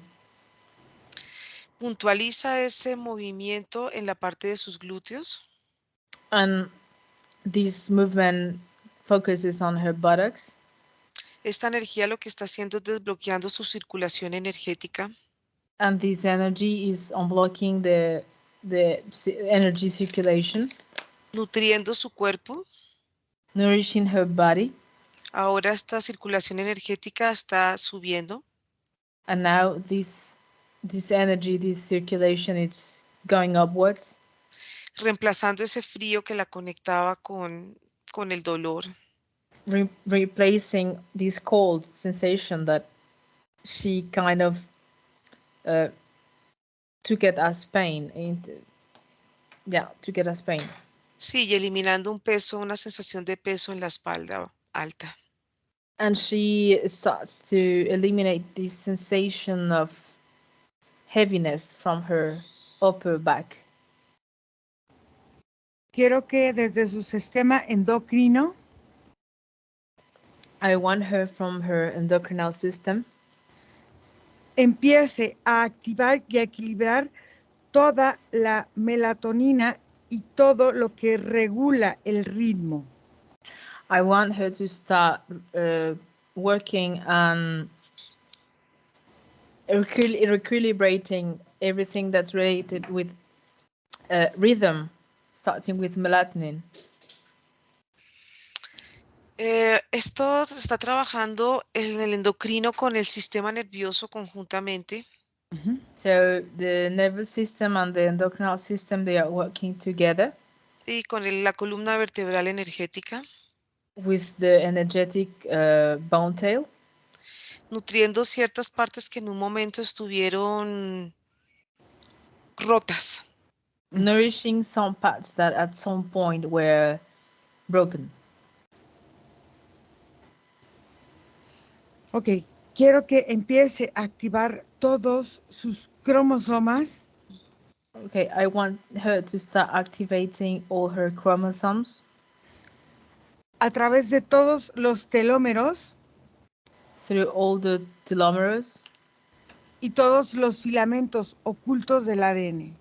Puntualiza ese movimiento en la parte de sus glúteos And this movement focuses on her buttocks Esta energía lo que está haciendo es desbloqueando su circulación energética, And this energy is unblocking the energy circulation, nutriendo su cuerpo. nourishing her body, Ahora esta circulación energética está subiendo and now this energy, this circulation, it's going upwards, reemplazando ese frío que la conectaba con el dolor. replacing this cold sensation that she kind of took it as pain. Took it as pain. Sí, y eliminando un peso, una sensación de peso en la espalda alta. And she starts to eliminate this sensation of heaviness from her upper back. Quiero que desde su sistema endocrino I want her from her endocrinal system empiece a activar y a equilibrar toda la melatonina y todo lo que regula el ritmo. I want her to start working on equilibrating everything that's related with rhythm, starting with melatonin. Esto está trabajando en el endocrino con el sistema nervioso conjuntamente. So the nervous system and the endocrinal system, they are working together Y con la columna vertebral energética, with the energetic bone tail, nutriendo ciertas partes que en un momento estuvieron rotas. nourishing some parts that at some point were broken. Ok, quiero que empiece a activar todos sus cromosomas Okay, I want her to start activating all her chromosomes a través de todos los telómeros through all the telomeres y todos los filamentos ocultos del ADN.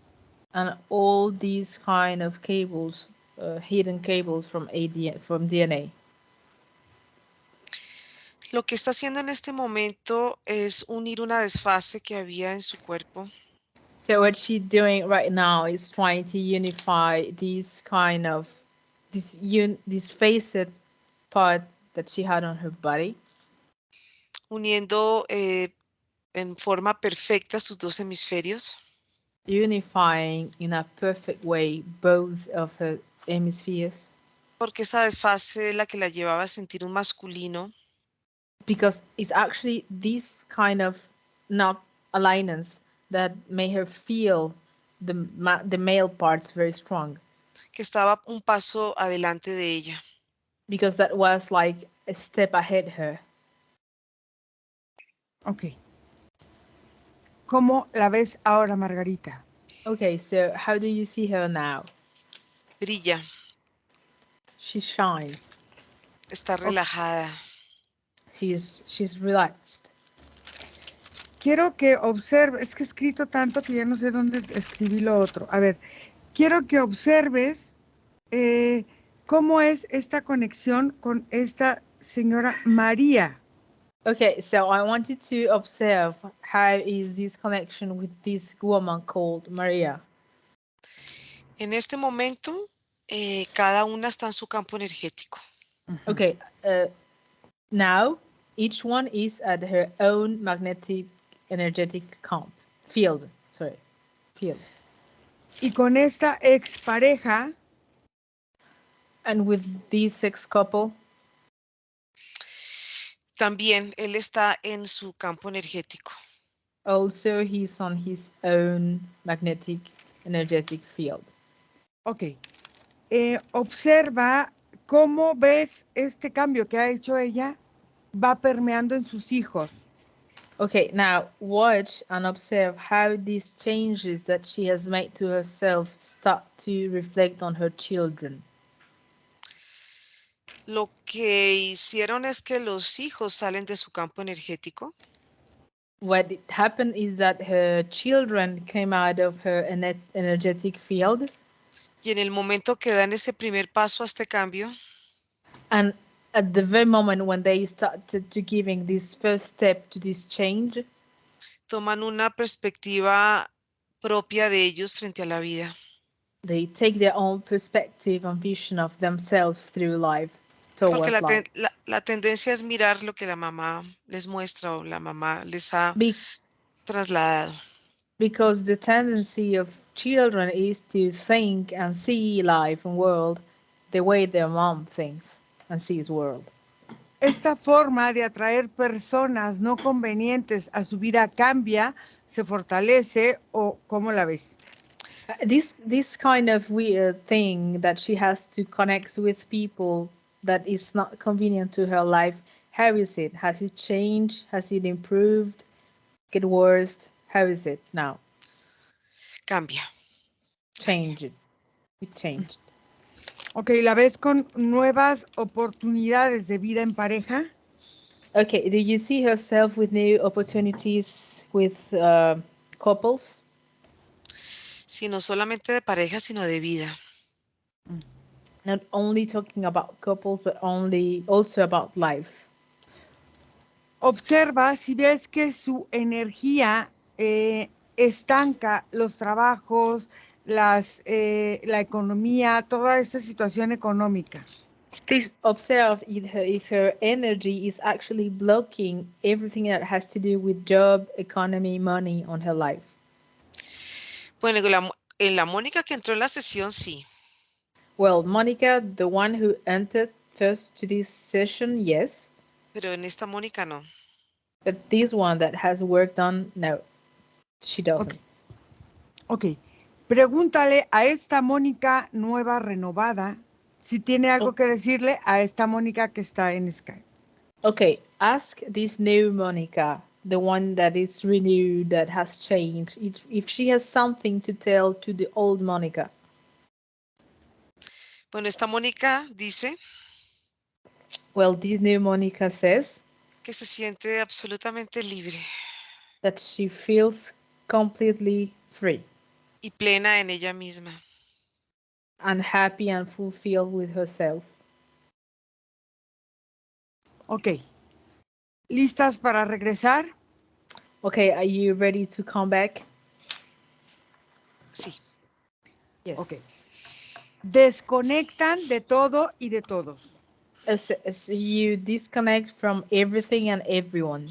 and all these kind of cables, hidden cables from DNA. Lo que está haciendo en este momento es unir una desfase que había en su cuerpo. So what she's doing right now is trying to unify this kind of this facet part that she had on her body, Uniendo en forma perfecta sus dos hemisferios. unifying in a perfect way both of her hemispheres, Porque esa desfase es la que la llevaba a sentir un masculino because it's actually this kind of not alignance that made her feel the male parts very strong, que estaba un paso adelante de ella. because that was like a step ahead her. Ok. ¿Cómo la ves ahora, Margarita? Okay, so how do you see her now? Brilla, She shines. está relajada. She's relaxed. Quiero que observes, es que he escrito tanto que ya no sé dónde escribí lo otro. A ver, quiero que observes cómo es esta conexión con esta señora María. Okay, so I want you to observe how is this connection with this woman called Maria. En este momento, cada una está en su campo energético. Okay, now each one is at her own magnetic energetic field. Y con esta expareja And with this sex couple, También él está en su campo energético. also he's on his own magnetic energetic field. Ok. Observa cómo ves este cambio que ha hecho ella va permeando en sus hijos. Okay, now watch and observe how these changes that she has made to herself start to reflect on her children. Lo que hicieron es que los hijos salen de su campo energético What happened is that her children came out of her energetic field, y en el momento que dan ese primer paso a este cambio, and At the very moment when they started to giving this first step to this change, toman una perspectiva propia de ellos frente a la vida. they take their own perspective and vision of themselves through life, Porque towards life. la tendencia es mirar lo que la mamá les muestra o la mamá les ha Be- trasladado. because the tendency of children is to think and see life and world the way their mom thinks and sees world. Esta forma de atraer personas no convenientes a su vida cambia, se fortalece o ¿cómo la ves? This kind of weird thing that she has to connect with people that is not convenient to her life. How is it? Has it changed? Has it improved? Get worse? How is it now? Cambia. Change it. It changed. Ok, ¿la ves con nuevas oportunidades de vida en pareja? Okay, do you see herself with new opportunities with couples? Sí, no solamente de pareja, sino de vida. Not only talking about couples, but also about life. Observa si ves que su energía estanca los trabajos, la economía, toda esta situación económica. Please observe if her energy is actually blocking everything that has to do with job, economy, money on her life. Bueno, en la Mónica que entró en la sesión, sí. Well, Monica, the one who entered first to this session, yes. Pero en esta Mónica no. But this one that has worked on, no, she doesn't. Ok. Pregúntale a esta Mónica nueva, renovada, si tiene algo que decirle a esta Mónica que está en Skype. Okay, ask this new Monica, the one that is renewed, that has changed, if she has something to tell to the old Monica. Bueno, esta Mónica dice Well, this new Monica says que se siente absolutamente libre that she feels completely free y plena en ella misma. and happy and fulfilled with herself. Ok. ¿Listas para regresar? Okay, are you ready to come back? Sí. Yes. Ok. Desconectan de todo y de todos. As you disconnect from everything and everyone,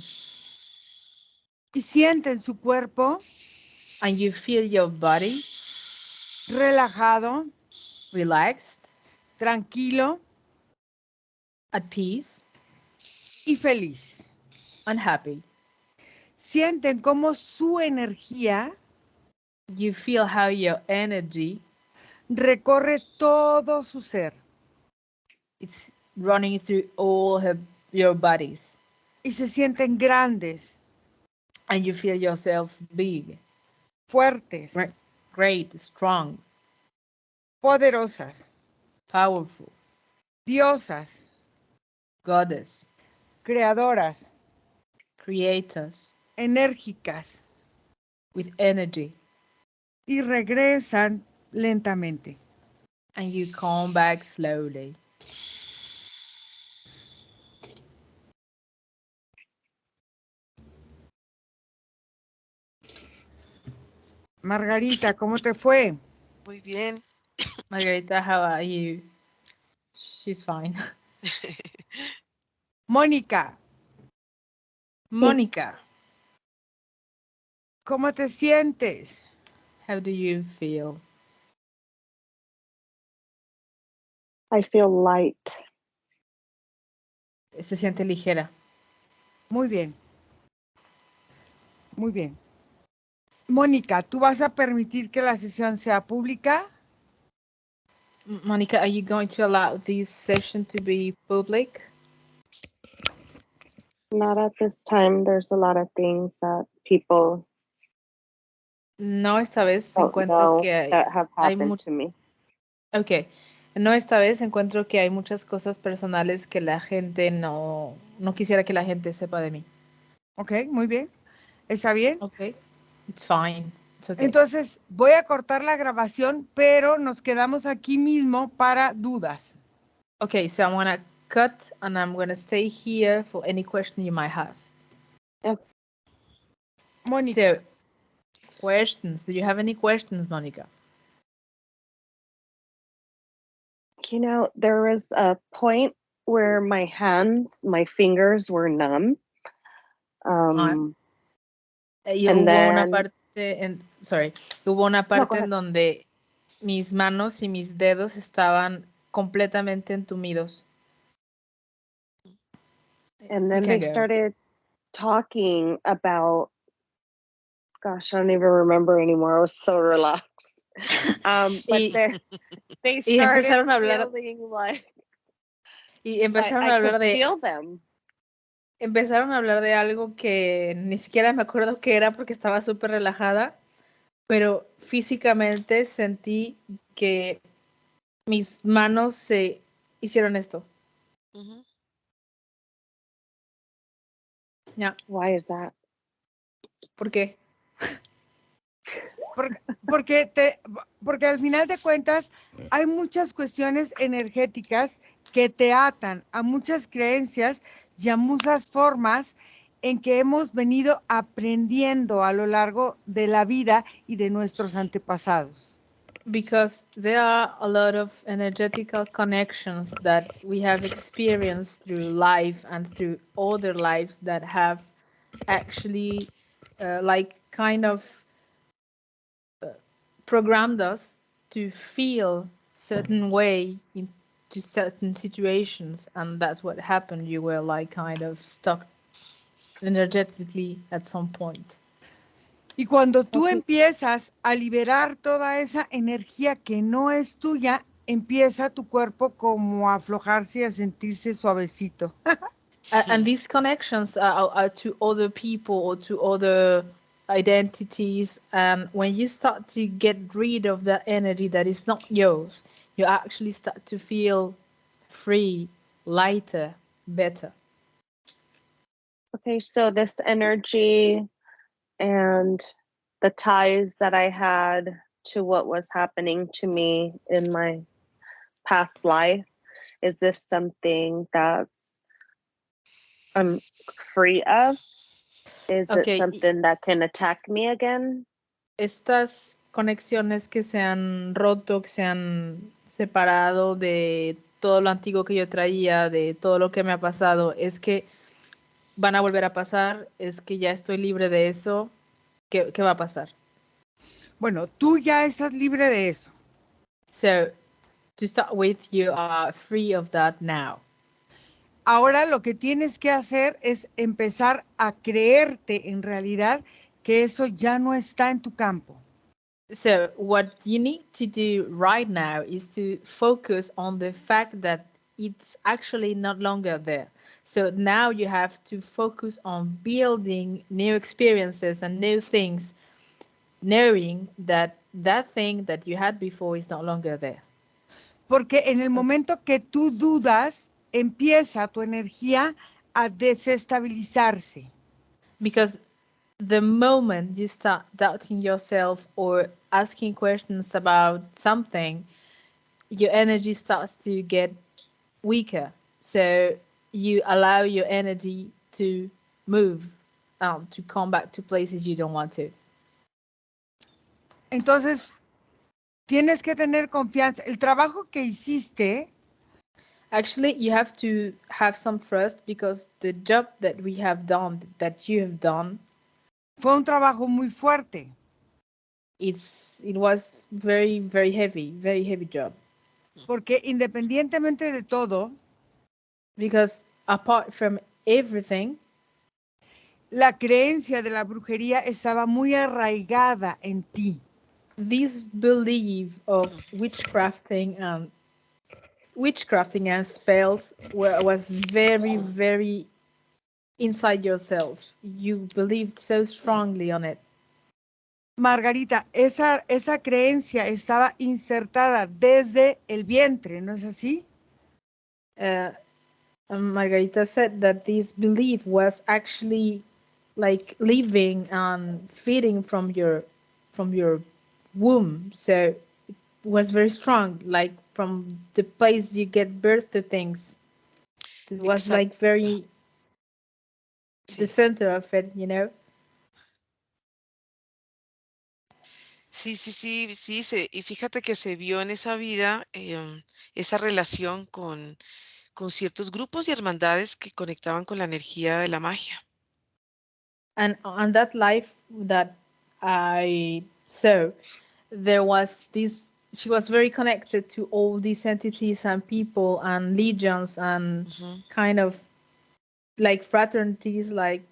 Y sienten su cuerpo and you feel your body relajado, relaxed, tranquilo at peace, y feliz. and happy. Sienten cómo su energía You feel how your energy recorre todo su ser it's running through all your bodies, y se sienten grandes, and you feel yourself big, fuertes, great, strong, poderosas, powerful, diosas, goddess, creadoras, creators, enérgicas with energy, y regresan lentamente. and you come back slowly. Margarita, ¿cómo te fue? Muy bien. Margarita, how are you? She's fine. Mónica, Monica, ¿cómo te sientes? how do you feel? I feel light. Se siente ligera. Muy bien. Muy bien. Mónica, ¿tú vas a permitir que la sesión sea pública? Monica, are you going to allow this session to be public? Not at this time. There's a lot of things that people No, esta vez don't encuentro know que that have hay happened to me. Okay. No, esta vez encuentro que hay muchas cosas personales que la gente no quisiera que la gente sepa de mí. Ok, muy bien. ¿Está bien? Okay. It's fine. It's okay. Entonces, voy a cortar la grabación, pero nos quedamos aquí mismo para dudas. Okay, so I'm gonna cut, and I'm going to stay here for any question you might have. Okay. Mónica. So, questions. Do you have any questions, Monica? You know, there was a point where my hands, my fingers were numb. Y And hubo una then- parte, hubo una go parte ahead. en donde mis manos y mis dedos estaban completamente entumidos. And then You they can go. started talking about, gosh, I don't even remember anymore. I was so relaxed. But Y- they y started empezaron a hablar- feeling like Y empezaron a I hablar could de feel them. empezaron a hablar de algo que ni siquiera me acuerdo qué era porque estaba súper relajada, pero físicamente sentí que mis manos se hicieron esto. Ujú. Ya, Why is that? ¿por qué? Porque al final de cuentas hay muchas cuestiones energéticas que te atan a muchas creencias y a muchas formas en que hemos venido aprendiendo a lo largo de la vida y de nuestros antepasados. Because there are a lot of energetical connections that we have experienced through life and through other lives that have actually kind of programmed us to feel certain way into certain situations, and that's what happened. You were like kind of stuck energetically at some point. Y cuando tú Ok. empiezas a liberar toda esa energía que no es tuya, empieza tu cuerpo como a aflojarse y a sentirse suavecito. And these connections are to other people or to other identities, and when you start to get rid of that energy that is not yours, you actually start to feel free, lighter, better. Okay, so this energy and the ties that I had to what was happening to me in my past life, is this something that's I'm free of? Is Okay. it something that can attack me again? Estas conexiones que se han roto, que se han separado de todo lo antiguo que yo traía, de todo lo que me ha pasado, es que van a volver a pasar, es que ya estoy libre de eso. ¿Qué va a pasar? Bueno, tú ya estás libre de eso. So, to start with, you are free of that now. Ahora lo que tienes que hacer es empezar a creerte en realidad que eso ya no está en tu campo. So, what you need to do right now is to focus on the fact that it's actually not longer there. So now you have to focus on building new experiences and new things, knowing that that thing that you had before is no longer there. Porque en el momento que tú dudas, empieza tu energía a desestabilizarse. Because the moment you start doubting yourself or asking questions about something, your energy starts to get weaker. So you allow your energy to move, to come back to places you don't want to. Entonces, tienes que tener confianza. El trabajo que hiciste Actually, you have to have some trust, because the job that we have done, that you have done, fue un trabajo muy fuerte. it was very, very heavy job. Porque independientemente de todo, Because apart from everything, la creencia de la brujería estaba muy arraigada en ti. this belief of witchcrafting and spells was very, very inside yourself. You believed so strongly on it. Margarita, esa creencia estaba insertada desde el vientre, ¿no es así? Margarita said that this belief was actually like living and feeding from your womb. So it was very strong, like from the place you get birth to things. It was Exacto. like very the Sí. center of it, you know. Sí, sí, sí, sí, y fíjate que se vio en esa vida esa relación con ciertos grupos y hermandades que conectaban con la energía de la magia. And on that life that I saw, there was this. She was very connected to all these entities and people and legions and Ujú. kind of like fraternities. Like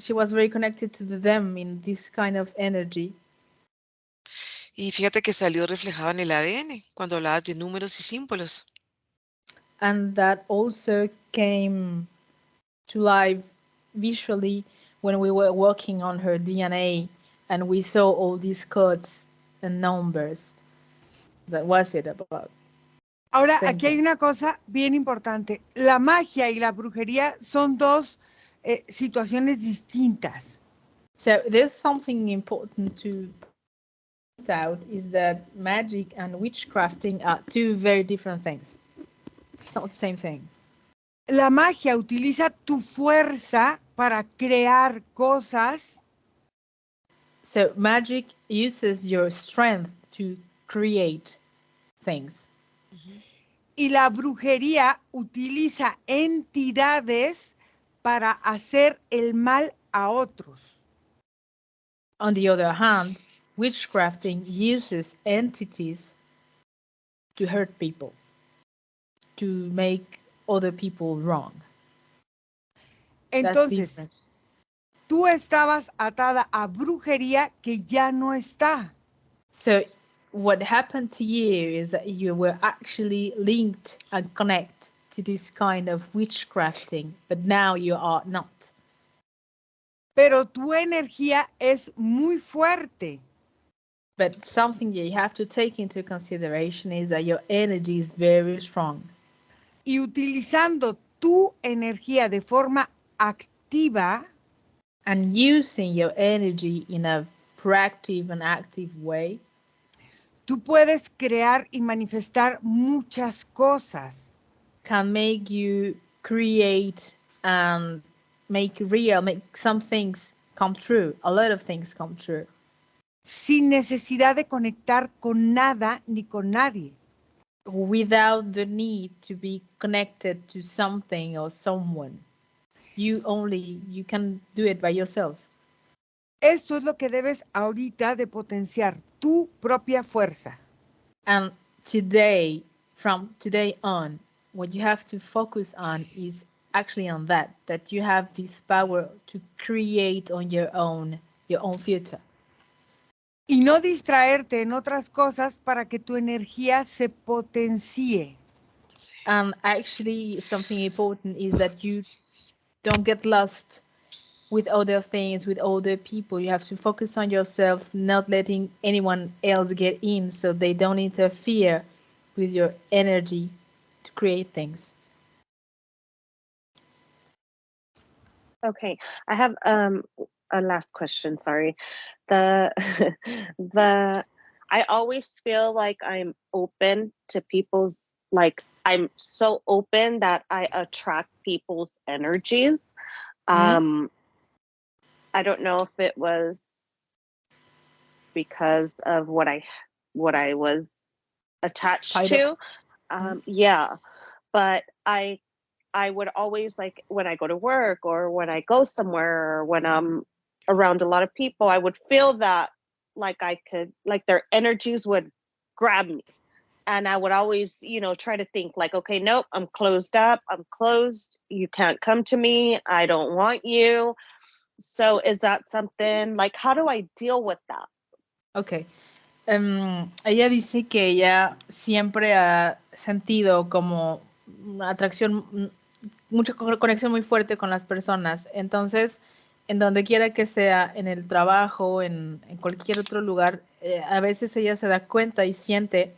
she was very connected to them in this kind of energy. Y fíjate que salió reflejado en el ADN cuando hablabas de números y símbolos. And that also came to life visually when we were working on her DNA and we saw all these codes and numbers. That was it about. Ahora, Same aquí hay thing. una cosa bien importante. La magia y la brujería son dos situaciones distintas. So there's something important to point out is that magic and witchcrafting are two very different things. It's not the same thing. La magia utiliza tu fuerza para crear cosas. So magic uses your strength to create things. Y la brujería utiliza entidades para hacer el mal a otros. On the other hand, witchcrafting uses entities to hurt people, to make other people wrong. That's the Entonces, difference. tú estabas atada a brujería que ya no está. So what happened to you is that you were actually linked and connected to this kind of witchcrafting, but now you are not. Pero tu energía es muy fuerte. But something that you have to take into consideration is that your energy is very strong. Y utilizando tu energía de forma activa, And using your energy in a proactive and active way, tú puedes crear y manifestar muchas cosas. can make you create and make real, make some things come true. A lot of things come true. Sin necesidad de conectar con nada ni con nadie. Without the need to be connected to something or someone. You can do it by yourself. Esto es lo que debes ahorita de potenciar, tu propia fuerza. And today, from today on, what you have to focus on is actually on that you have this power to create on your own future. Y no distraerte en otras cosas para que tu energía se potencie. And actually, something important is that you don't get lost with other things, with other people. You have to focus on yourself, not letting anyone else get in so they don't interfere with your energy to create things. Okay, I have a last question. Sorry, the I always feel like I'm open to people's, like I'm so open that I attract people's energies. Mm-hmm. I don't know if it was because of what I was attached to. Yeah, but I would always, like when I go to work or when I go somewhere or when I'm around a lot of people, I would feel that like I could, like their energies would grab me. And I would always, try to think like, okay, nope, I'm closed up. I'm closed. You can't come to me. I don't want you. So is that something, like, how do I deal with that? Okay. Ella dice que ella siempre ha sentido como una atracción, mucha conexión muy fuerte con las personas. Entonces, en donde quiera que sea, en el trabajo, en cualquier otro lugar, a veces ella se da cuenta y siente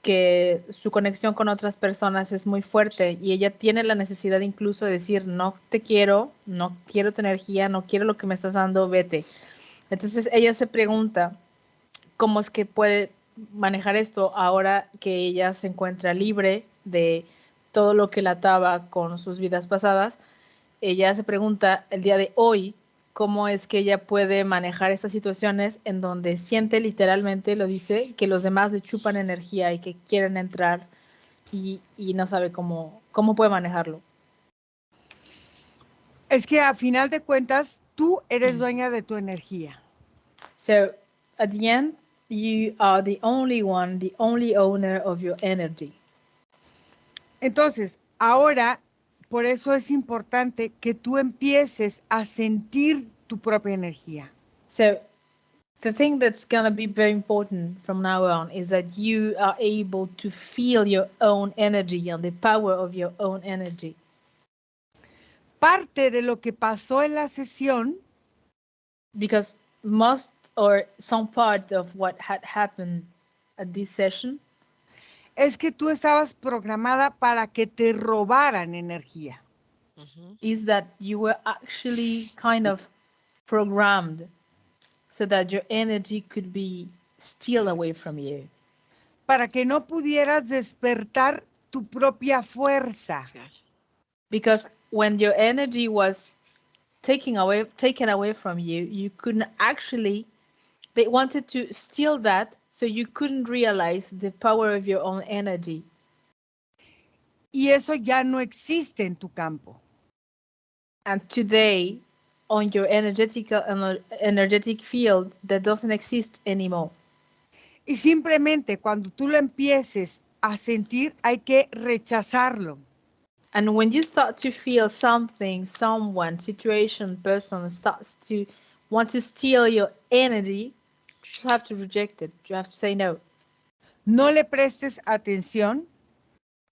que su conexión con otras personas es muy fuerte y ella tiene la necesidad incluso de decir, no te quiero, no quiero tu energía, no quiero lo que me estás dando, vete. Entonces ella se pregunta cómo es que puede manejar esto ahora que ella se encuentra libre de todo lo que la ataba con sus vidas pasadas, ella se pregunta el día de hoy cómo es que ella puede manejar estas situaciones en donde siente literalmente, lo dice, que los demás le chupan energía y que quieren entrar y no sabe cómo puede manejarlo. Es que a final de cuentas, tú eres dueña de tu energía. So, at the end, you are the only one, the only owner of your energy. Entonces, ahora, por eso es importante que tú empieces a sentir tu propia energía. So, the thing that's going to be very important from now on is that you are able to feel your own energy and the power of your own energy. Parte de lo que pasó en la sesión, Because most or some part of what had happened at this session es que tú estabas programada para que te robaran energía. is that you were actually kind of programmed so that your energy could be steal away from you. Para que no pudieras despertar tu propia fuerza. Because when your energy was taken away from you, you couldn't actually, they wanted to steal that so you couldn't realize the power of your own energy. Y eso ya no existe en tu campo. And today, on your energetic field, that doesn't exist anymore. Y simplemente cuando tú lo empieces a sentir, hay que rechazarlo. And when you start to feel something, someone, situation, person starts to want to steal your energy, you have to reject it. You have to say no. No le prestes atención.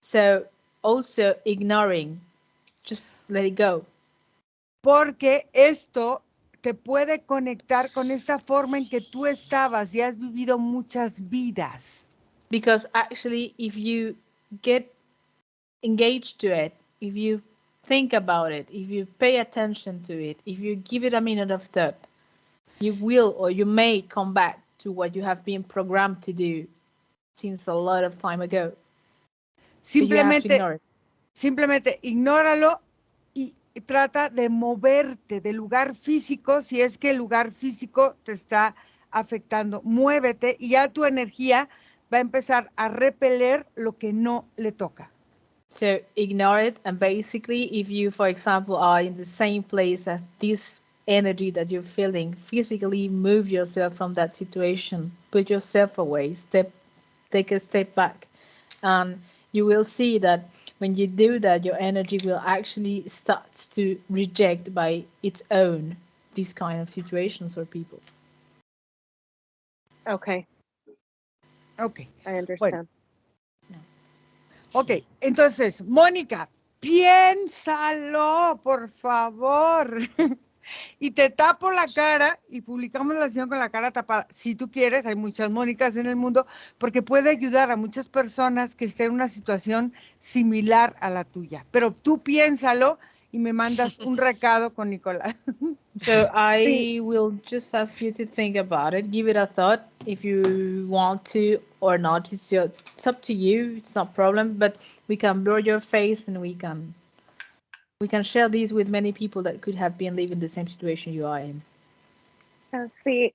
So also ignoring, just let it go. Porque esto te puede conectar con esta forma en que tú estabas y has vivido muchas vidas. Because actually, if you get engaged to it, if you think about it, if you pay attention to it, if you give it a minute of thought, you will or you may come back to what you have been programmed to do since a lot of time ago. Simplemente ignóralo y trata de moverte del lugar físico si es que el lugar físico te está afectando. Muévete y ya tu energía va a empezar a repeler lo que no le toca. So ignore it, and basically if you, for example, are in the same place as this energy that you're feeling, physically move yourself from that situation, put yourself away, take a step back, and you will see that when you do that, your energy will actually start to reject by its own these kind of situations or people. Okay. Okay. I understand. Bueno. Ok, entonces, Mónica, piénsalo, por favor. Y te tapo la cara y publicamos la sesión con la cara tapada. Si tú quieres, hay muchas Mónicas en el mundo, porque puede ayudar a muchas personas que estén en una situación similar a la tuya. Pero tú piénsalo y me mandas un recado con Nicolás. So I will just ask you to think about it, give it a thought if you want to or not. It's up to you. It's not a problem, but we can blur your face and we can share these with many people that could have been living the same situation you are in. Sí.